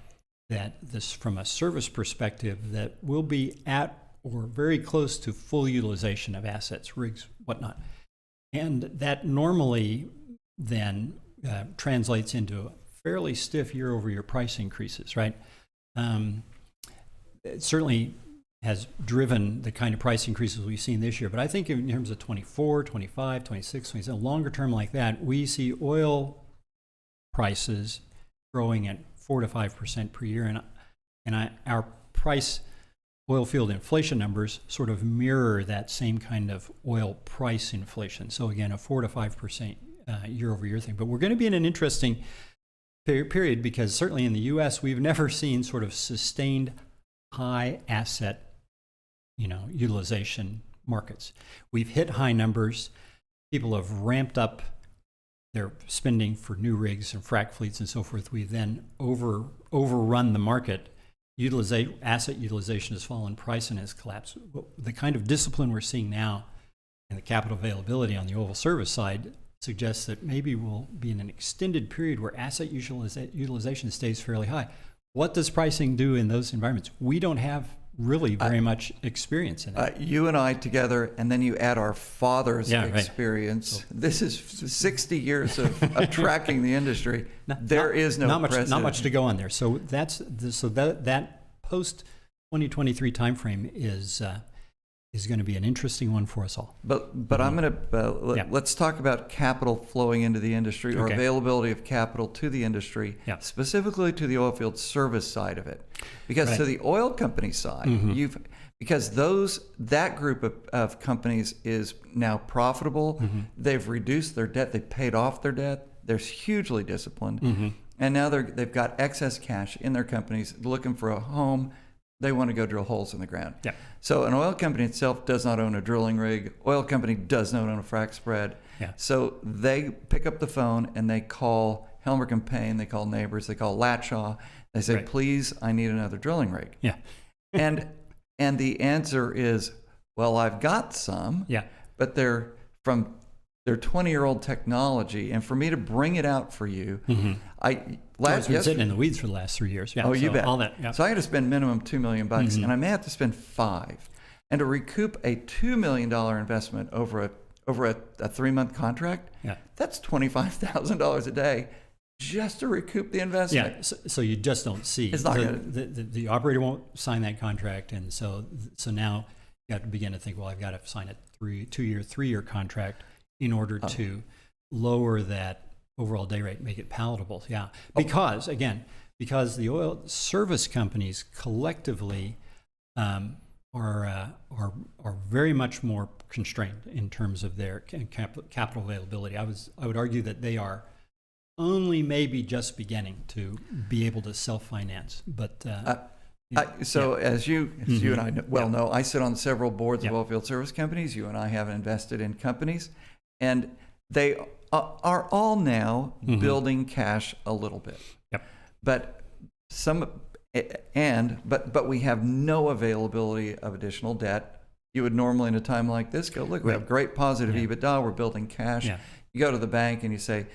this, from a service perspective, that we'll be at or very close to full utilization of assets, rigs, whatnot. And that normally then translates into fairly stiff year-over-year price increases, right? It certainly has driven the kind of price increases we've seen this year. But I think in terms of 24, 25, 26, 27, longer term like that, we see oil prices growing at 4 to 5% per year. And our oil field inflation numbers sort of mirror that same kind of oil price inflation. So again, a 4 to 5% year over year thing. But we're going to be in an interesting period because certainly in the U.S., we've never seen sort of sustained high asset utilization markets. We've hit high numbers. People have ramped up their spending for new rigs and frac fleets and so forth. We've then overrun the market. Asset utilization has fallen, pricing has collapsed. The kind of discipline we're seeing now and the capital availability on the oil service side suggests that maybe we'll be in an extended period where asset utilization stays fairly high. What does pricing do in those environments? We don't have really very much experience in it. You and I together, and then you add our father's experience. Right. This is 60 years of tracking the industry. There is no precedent. Not much to go on there. So that post 2023 timeframe is going to be an interesting one for us all. But I'm going to let's talk about capital flowing into the industry or availability of capital to the industry, specifically to the oilfield service side of it, because to the oil company side, because that group of companies is now profitable. They've reduced their debt. They've paid off their debt. They're hugely disciplined, and now they've got excess cash in their companies, looking for a home. They want to go drill holes in the ground. So an oil company itself does not own a drilling rig. Oil company does not own a frac spread. So they pick up the phone and they call Helmerich & Payne, they call Neighbors, they call Latshaw. They say, please, I need another drilling rig. And the answer is, well, I've got some, but they're from their 20-year-old technology, and for me to bring it out for you, I've been sitting in the weeds for the last 3 years. You bet. All that, So I had to spend minimum $2 million, and I may have to spend $5 million. And to recoup a $2 million investment over a 3-month contract, that's $25,000 a day just to recoup the investment. So you just don't see. It's not the operator won't sign that contract, and so now you have to begin to think, well, I've got to sign a 3-year contract in order to lower that overall day rate, make it palatable. Because the oil service companies collectively are very much more constrained in terms of their capital availability. I would argue that they are only maybe just beginning to be able to self-finance, but. As you and I know, I sit on several boards of oilfield service companies. You and I have invested in companies, and they are all now building cash a little bit. But we have no availability of additional debt you would normally in a time like this go, look, we have great positive EBITDA, we're building cash. Yeah. You go to the bank and you say,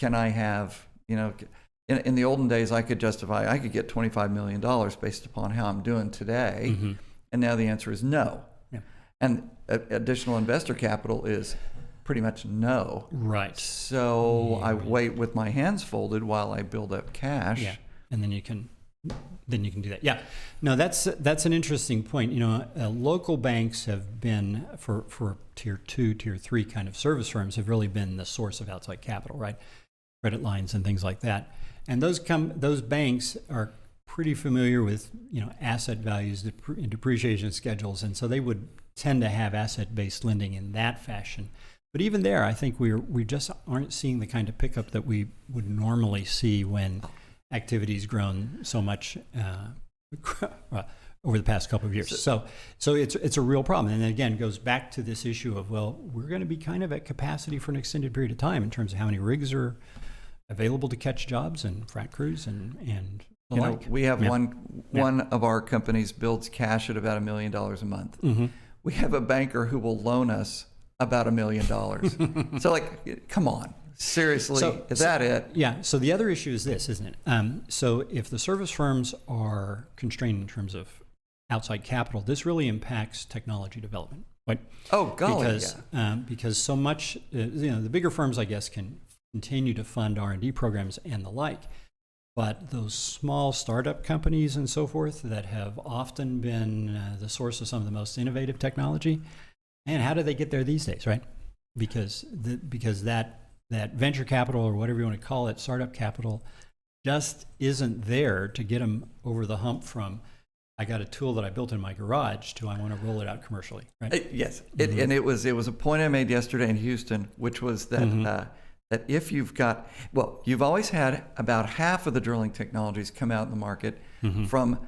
can I have, in the olden days, I could get $25 million based upon how I'm doing today. Mm-hmm. And now the answer is no. Yeah. And additional investor capital is pretty much no. Right. So I wait with my hands folded while I build up cash. Yeah. And then you can do that. Yeah. No, that's an interesting point. Local banks have been for tier 2, tier 3 kind of service firms have really been the source of outside capital, right? Credit lines and things like that. And those banks are pretty familiar with asset values, depreciation schedules, and so they would tend to have asset-based lending in that fashion. But even there, I think we just aren't seeing the kind of pickup that we would normally see when activity's grown so much over the past couple of years. So it's a real problem. And again, it goes back to this issue of, well, we're going to be kind of at capacity for an extended period of time in terms of how many rigs are available to catch jobs and frac crews and the like. We have one of our companies builds cash at about $1 million a month. Mm-hmm. We have a banker who will loan us about $1 million. So come on. Seriously, is that it? Yeah. So the other issue is this, isn't it? So if the service firms are constrained in terms of outside capital, this really impacts technology development, right? Oh, golly, because so much, the bigger firms, I guess, can continue to fund R&D programs and the like, but those small startup companies and so forth that have often been the source of some of the most innovative technology, and how do they get there these days, right? Because that venture capital, or whatever you want to call it, startup capital, just isn't there to get them over the hump from, I got a tool that I built in my garage, to I want to roll it out commercially, right? Yes, and it was a point I made yesterday in Houston, which was that that if you've always had about half of the drilling technologies come out in the market from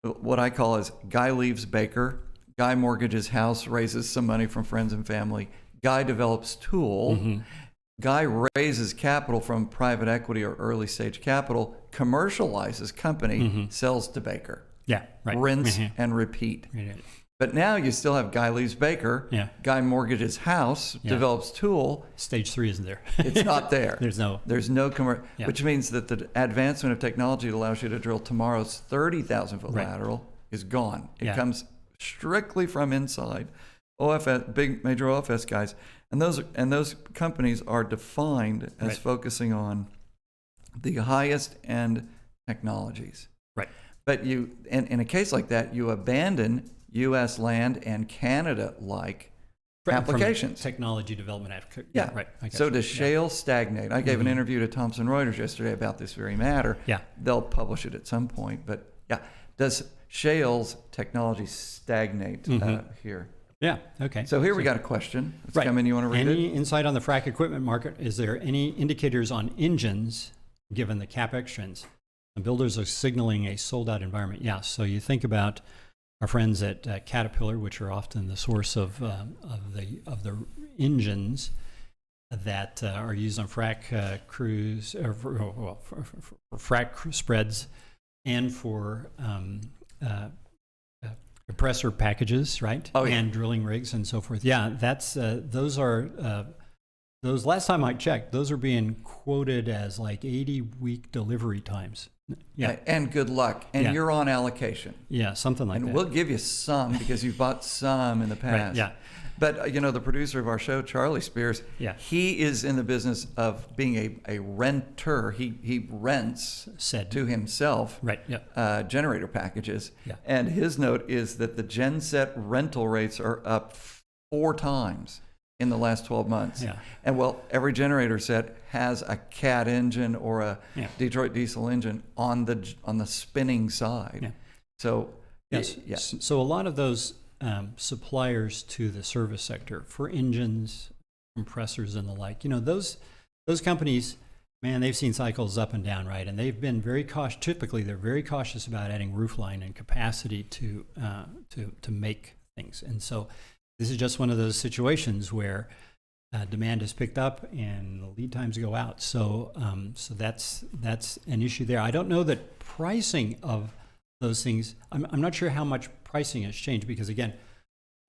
what I call as guy leaves baker, guy mortgages house, raises some money from friends and family, guy develops tool, guy raises capital from private equity or early stage capital, commercializes company, sells to baker. Yeah, right. Rinse and repeat. But now you still have guy leaves baker, guy mortgages house, develops tool. Stage 3 isn't there. It's not there. There's no which means that the advancement of technology that allows you to drill tomorrow's 30,000 foot lateral is gone. It comes strictly from inside OFS, big major OFS guys, and those companies are defined as focusing on the highest end technologies. Right. But in a case like that, you abandon U.S. land and Canada-like applications. Technology development. Right. So does shale stagnate? I gave an interview to Thomson Reuters yesterday about this very matter. Yeah. They'll publish it at some point. But does shale's technology stagnate here? Yeah. Okay. So here we got a question. It's come in. You want to read it? Any insight on the frac equipment market? Is there any indicators on engines, given the CapEx trends? The builders are signaling a sold-out environment. Yeah. So you think about our friends at Caterpillar, which are often the source of the engines that are used on frac crews, or for frac spreads, and for compressor packages, right? Oh, yeah. And drilling rigs and so forth. Yeah, that's those are those. Last time I checked, those are being quoted as like 80-week delivery times. Yeah, and good luck. And you're on allocation. Yeah, something like that. And we'll give you some because you've bought some in the past. Right, yeah. But the producer of our show, Charlie Spears, he is in the business of being a renter. He rents to himself generator packages. Yeah. And his note is that the genset rental rates are up 4 times in the last 12 months. Yeah. And every generator set has a Cat engine or a Detroit diesel engine on the spinning side. Yeah. So So a lot of those suppliers to the service sector for engines, compressors, and the like, those companies, man, they've seen cycles up and down, right? And they've been very cautious. Typically, they're very cautious about adding roofline and capacity to make things. And so this is just one of those situations where demand has picked up and the lead times go out. So that's an issue there. I don't know that pricing of those things. I'm not sure how much pricing has changed because, again,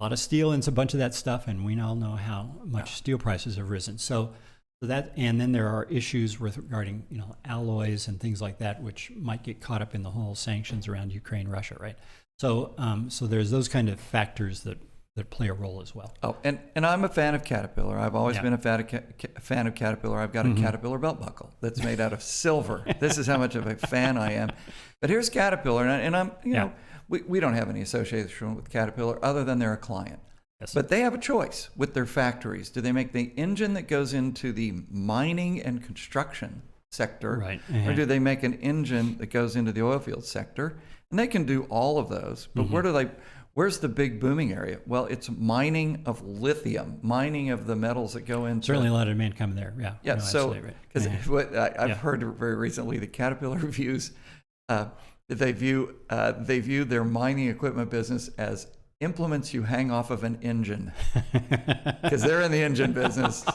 a lot of steel and a bunch of that stuff, and we all know how much steel prices have risen. So that, and then there are issues regarding alloys and things like that, which might get caught up in the whole sanctions around Ukraine, Russia, right? So so there's those kind of factors that play a role as well. Oh, and I'm a fan of Caterpillar. I've always been a fan of Caterpillar. I've got a Caterpillar belt buckle that's made out of silver. This is how much of a fan I am. But here's Caterpillar, and I'm, know, we don't have any association with Caterpillar other than they're a client. Yes. But they have a choice with their factories. Do they make the engine that goes into the mining and construction sector, right. or do they make an engine that goes into the oil field sector? And they can do all of those, but where's the big booming area? Well, it's mining of lithium, mining of the metals that go into. Certainly a lot of demand coming there. Yeah. Yeah. No, So, because what I've heard very recently, the Caterpillar views, they view their mining equipment business as implements you hang off of an engine, because they're in the engine business,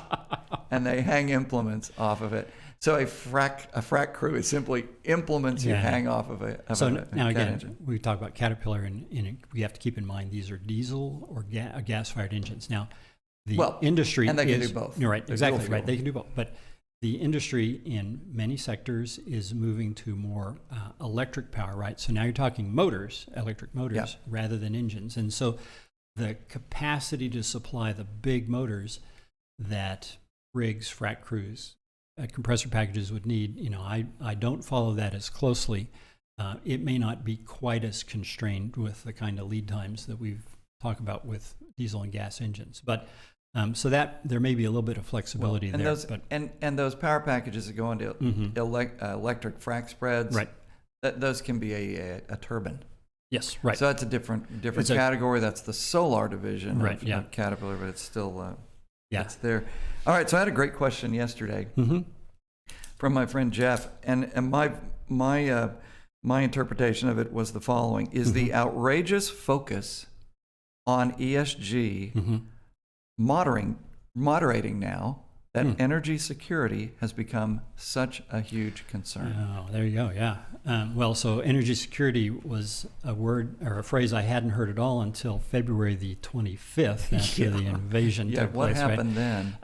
and they hang implements off of it. So a frack crew is simply implements you hang off of a. Now again, engine. We talk about Caterpillar, and we have to keep in mind these are diesel or gas-fired engines. Now, the industry and they can do both. You're right, exactly right. They can do both, but the industry in many sectors is moving to more electric power, right? So now you're talking electric motors, rather than engines, and so the capacity to supply the big motors that rigs, frack crews, compressor packages would need, I don't follow that as closely. It may not be quite as constrained with the kind of lead times that we've talked about with diesel and gas engines. But so that there may be a little bit of flexibility and there. And those power packages that go into electric frac spreads, right? Those can be a turbine. Yes, right. So that's a different category. That's the Solar division of Caterpillar, but it's still it's there. All right, so I had a great question yesterday from my friend Jeff, and my interpretation of it was the following: is the outrageous focus on ESG moderating now that energy security has become such a huge concern? Oh, there you go. Yeah. Well, so energy security was a word or a phrase I hadn't heard at all until February the 25th after the invasion took place. What happened then?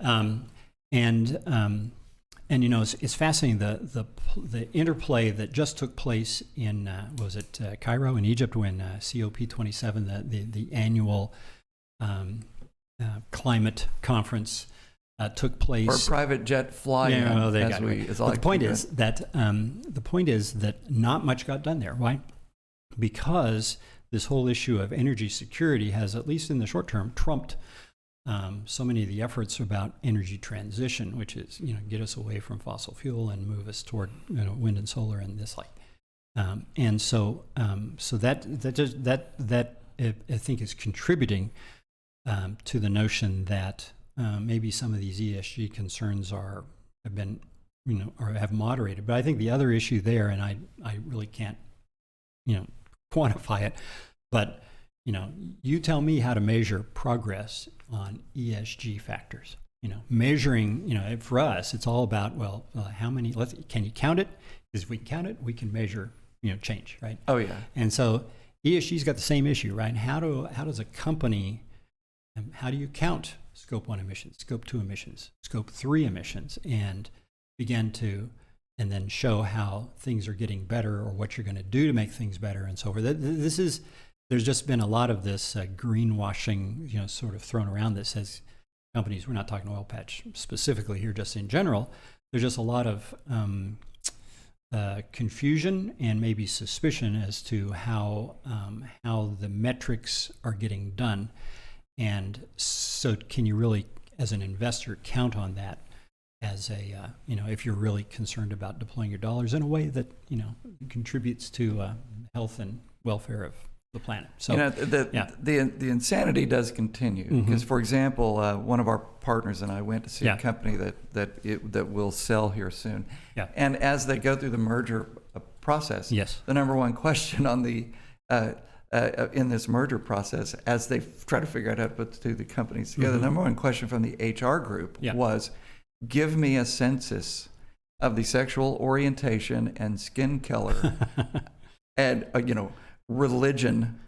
And it's fascinating the interplay that just took place in was it Cairo in Egypt when COP27 the annual climate conference took place. Or private jet flying. The point is that not much got done there. Why? Because this whole issue of energy security has, at least in the short term, trumped so many of the efforts about energy transition, which is get us away from fossil fuel and move us toward wind and solar and this and so that I think is contributing to the notion that maybe some of these ESG concerns have been or have moderated. But I think the other issue there, and I really can't quantify it, but you tell me how to measure progress on ESG factors. Measuring, for us, it's all about, how many, can you count it? Because if we can count it, we can measure, change, right? Oh, yeah. And so ESG's got the same issue, right? How does a company, how do you count Scope 1 emissions, Scope 2 emissions, Scope 3 emissions, and begin to, and then show how things are getting better or what you're going to do to make things better and so forth. There's just been a lot of this greenwashing, sort of thrown around that says companies, we're not talking oil patch specifically here, just in general, there's just a lot of confusion and maybe suspicion as to how the metrics are getting done. And so can you really, as an investor, count on that as a, if you're really concerned about deploying your dollars in a way that, contributes to health and welfare of the planet. So the insanity does continue because, for example, one of our partners and I went to see a company that will sell here soon. Yeah. And as they go through the merger process, the number one question on the in this merger process, as they try to figure out how to put the two companies together, the number one question from the HR group was, "Give me a census of the sexual orientation and skin color and religion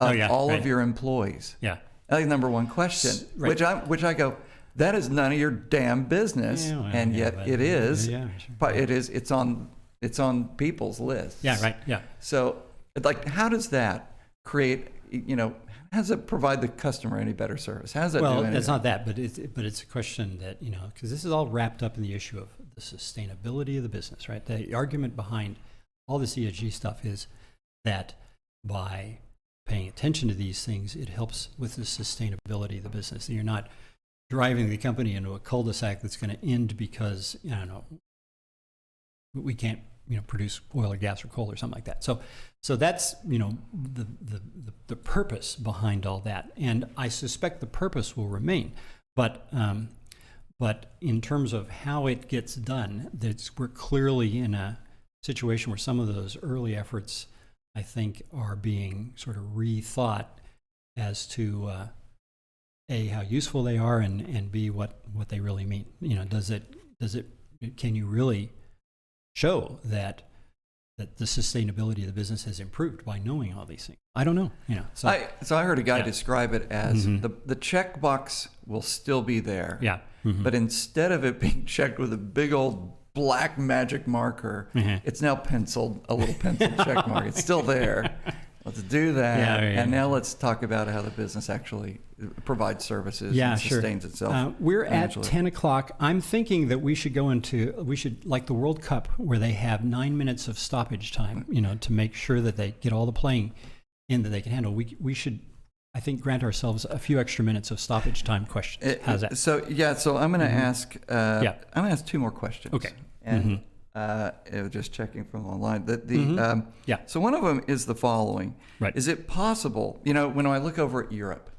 of all of your employees." Yeah. That's the number one question, Right. which I go, that is none of your damn business, Yeah, well, and yeah, yet but- it is. Yeah, sure. But it's on people's lists. Yeah, right. Yeah. So, like, how does that create? How does it provide the customer any better service? How does that do Well, anything? it's not that, but it's a question that, because this is all wrapped up in the issue of the sustainability of the business, right? The argument behind all this ESG stuff is that by paying attention to these things, it helps with the sustainability of the business. You're not driving the company into a cul-de-sac that's going to end because, I don't know, we can't, produce oil or gas or coal or something like that. So that's, the purpose behind all that. And I suspect the purpose will remain. But in terms of how it gets done, we're clearly in a situation where some of those early efforts, I think, are being sort of rethought as to A, how useful they are, and B, what they really mean. Can you really show that the sustainability of the business has improved by knowing all these things? I don't know. So I heard a guy describe it as the checkbox will still be there. Yeah. Mm-hmm. But instead of it being checked with a big old black magic marker, it's now penciled, a little pencil check mark. It's still there. Let's do that. And now let's talk about how the business actually provides services and sustains itself. We're at 10 o'clock. I'm thinking that we should like the World Cup, where they have 9 minutes of stoppage time, to make sure that they get all the playing in that they can handle. We should, I think, grant ourselves a few extra minutes of stoppage time questions. How's that? So I'm going to ask. I'm going to ask two more questions. Okay. And just checking from online. So one of them is the following. Right. Is it possible, when I look over at Europe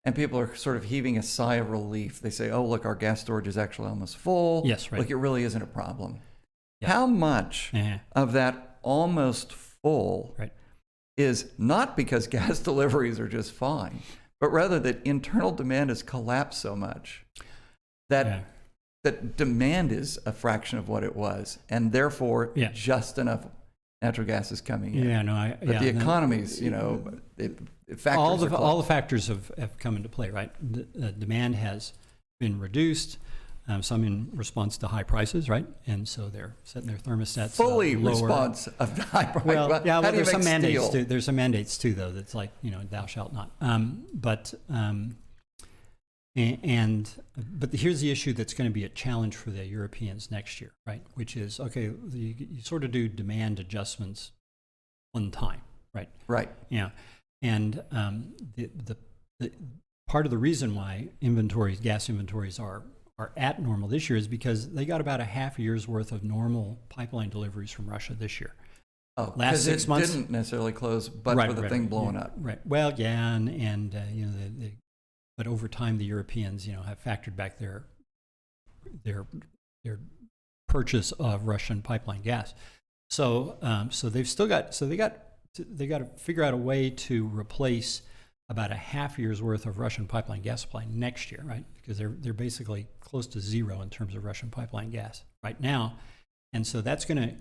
and people are sort of heaving a sigh of relief, they say, oh, look, our gas storage is actually almost full. Yes, right. Look, it really isn't a problem. Yeah. How much of that almost full is not because gas deliveries are just fine, but rather that internal demand has collapsed so much that demand is a fraction of what it was, and therefore just enough natural gas is coming in. But the economies, all factors the factors have come into play, right? The demand has been reduced, some in response to high prices, right? And so they're setting their thermostats fully lower. response of the high price. Well, there's some mandates steel? too. There's some mandates too, though. That's like, thou shalt not. But here's the issue that's going to be a challenge for the Europeans next year, right? Which is, okay, you sort of do demand adjustments one time, right? Right. Yeah. And the part of the reason why gas inventories are at normal this year is because they got about a half a year's worth of normal pipeline deliveries from Russia this year. Oh, last 6 months didn't necessarily close, but for the thing blowing up. Right. Well, yeah, and but over time the Europeans, have factored back their purchase of Russian pipeline gas. So they've still got they got to figure out a way to replace about a half year's worth of Russian pipeline gas supply next year, right? Because they're basically close to zero in terms of Russian pipeline gas right now, and so that's going to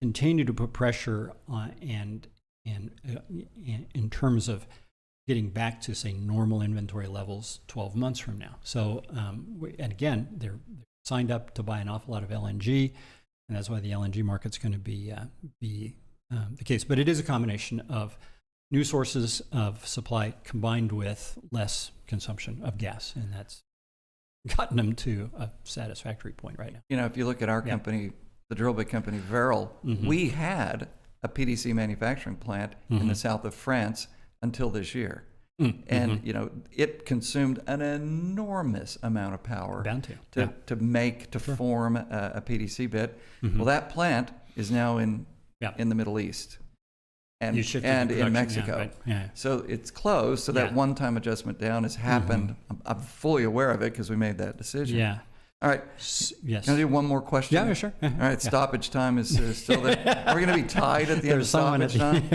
continue to put pressure on and in terms of getting back to, say, normal inventory levels 12 months from now. So, and again, they're signed up to buy an awful lot of LNG, and that's why the LNG market's going to be the case. But it is a combination of new sources of supply combined with less consumption of gas, and that's gotten them to a satisfactory point right now. If you look at our company, the drill bit company Veril, we had a PDC manufacturing plant in the south of France until this year. And it consumed an enormous amount of power to form a PDC bit. Well, that plant is now in the Middle East and in Mexico. So it's closed. So that one-time adjustment down has happened. I'm fully aware of it because we made that decision. Yeah. All right. Yes. Can I do one more question? Yeah, sure. All right. Stoppage time is still there. Are we going to be tied at the end of stoppage time?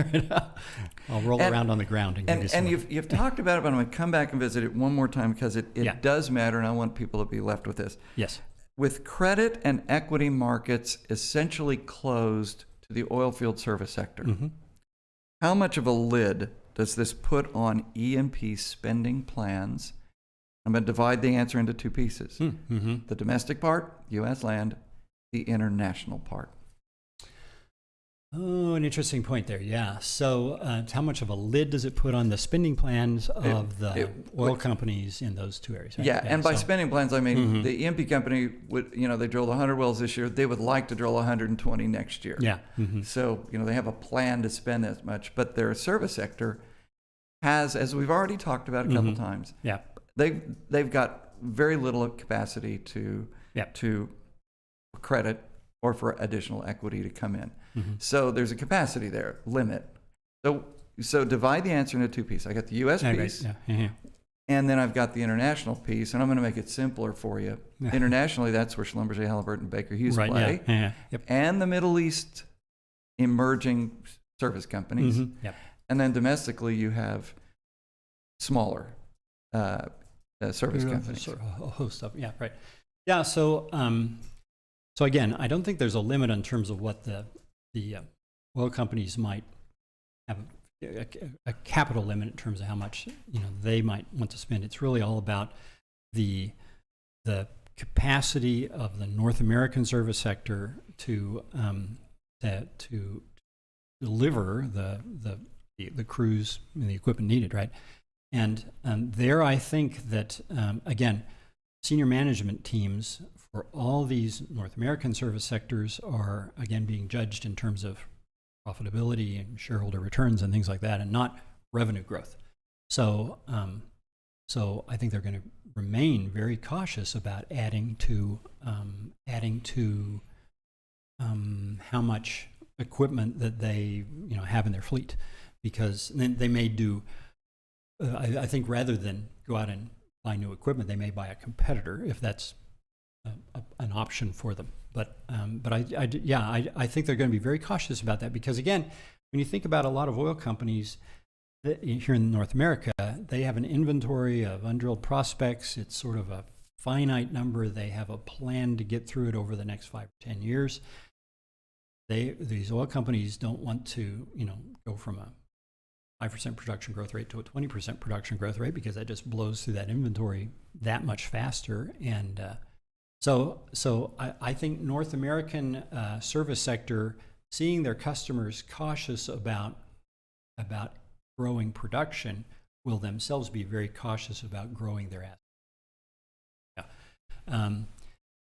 I'll roll around on the ground and give you some. And you've talked about it, but I'm going to come back and visit it one more time because it does matter, and I want people to be left with this. Yes. With credit and equity markets essentially closed to the oil field service sector, how much of a lid does this put on E&P spending plans? I'm going to divide the answer into two pieces. The domestic part, U.S. land, the international part. Oh, an interesting point there. Yeah. So how much of a lid does it put on the spending plans of the oil companies in those two areas? Right? Yeah, and by spending plans, I mean the E&P company would, they drilled 100 wells this year. They would like to drill 120 next year. Yeah. So, they have a plan to spend that much, but their service sector has, as we've already talked about a couple times, they've got very little capacity to credit or for additional equity to come in. So there's a capacity there, limit. So divide the answer into two pieces. I got the U.S. piece, and then I've got the international piece, and I'm going to make it simpler for you. Internationally, that's where Schlumberger, Halliburton, Baker Hughes play, and the Middle East emerging service companies. And then domestically, you have smaller service companies. A host of, So, so again, I don't think there's a limit in terms of what the oil companies might have a capital limit in terms of how much they might want to spend. It's really all about the capacity of the North American service sector to deliver the crews and the equipment needed, right? And there, I think that again, senior management teams for all these North American service sectors are, again, being judged in terms of profitability and shareholder returns and things like that, and not revenue growth. So, so I think they're going to remain very cautious about adding to how much equipment that they have in their fleet, because then they may do. I think rather than go out and buy new equipment, they may buy a competitor if that's an option for them. But I think they're going to be very cautious about that, because again, when you think about a lot of oil companies here in North America, they have an inventory of undrilled prospects. It's sort of a finite number. They have a plan to get through it over the next 5 or 10 years. These oil companies don't want to go from a 5% production growth rate to a 20% production growth rate, because that just blows through that inventory that much faster. And so I think North American service sector, seeing their customers cautious about growing production, will themselves be very cautious about growing their assets.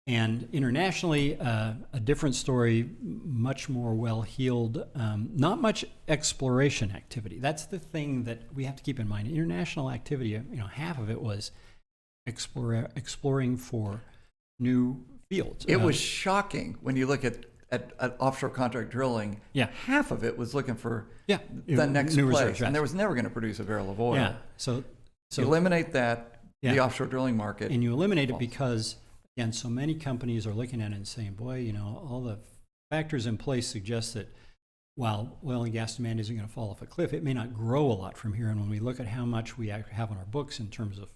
And internationally, a different story, much more well-heeled, not much exploration activity. That's the thing that we have to keep in mind. International activity, half of it was exploring for new fields. It was shocking when you look at offshore contract drilling. Half of it was looking for the next place, reserves, and there was never going to produce a barrel of oil. So you eliminate that, the offshore drilling market. And you eliminate it because, again, so many companies are looking at it and saying, boy, all the factors in place suggest that while oil and gas demand isn't going to fall off a cliff, it may not grow a lot from here. And when we look at how much we have on our books in terms of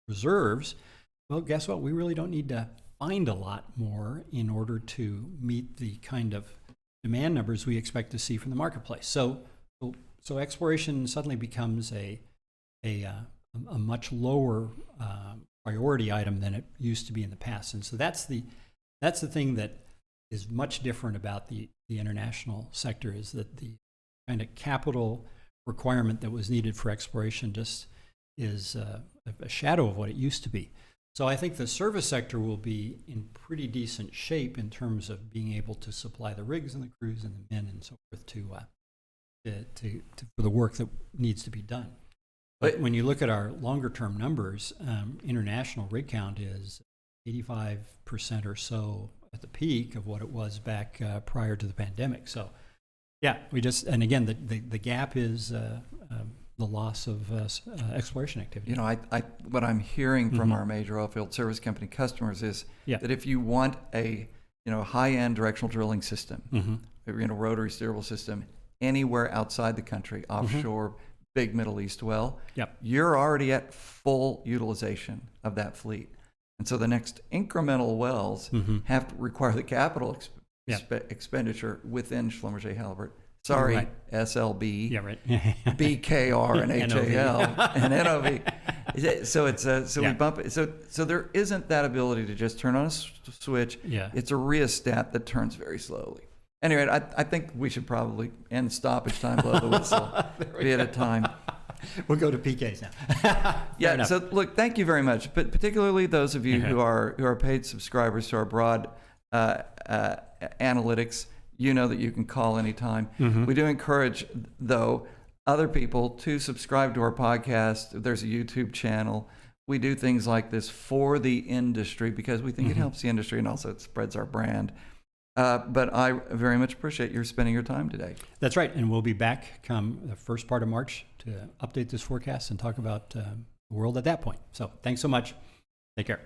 reserves, well, guess what? We really don't need to find a lot more in order to meet the kind of demand numbers we expect to see from the marketplace. So exploration suddenly becomes a much lower priority item than it used to be in the past. And so that's the thing that is much different about the international sector, is that the kind of capital requirement that was needed for exploration just is a shadow of what it used to be. So I think the service sector will be in pretty decent shape in terms of being able to supply the rigs and the crews and the men and so forth for the work that needs to be done. But when you look at our longer term numbers, international rig count is 85% or so at the peak of what it was back prior to the pandemic. So and again, the gap is the loss of exploration activity. What I'm hearing from our major oilfield service company customers is that if you want a high-end directional drilling system, rotary steerable system anywhere outside the country, offshore, big Middle East well, you're already at full utilization of that fleet. And so the next incremental wells have to require the capital expenditure within Schlumberger Halliburton Sorry, Right. SLB. Yeah, right. BKR and HAL and NOV. So it's so Yeah. we bump it. So there isn't that ability to just turn on a switch. Yeah. It's a rheostat that turns very slowly. Anyway, I think we should probably end stoppage time, blow the whistle, be at a time. We'll go to PKs now. Yeah. So look, thank you very much, but particularly those of you who are paid subscribers to our broad analytics. You know that you can call anytime. We do encourage, though, other people to subscribe to our podcast. There's a YouTube channel. We do things like this for the industry because we think it helps the industry and also it spreads our brand. But I very much appreciate your spending your time today. That's right. And we'll be back come the first part of March to update this forecast and talk about the world at that point. So thanks so much. Take care.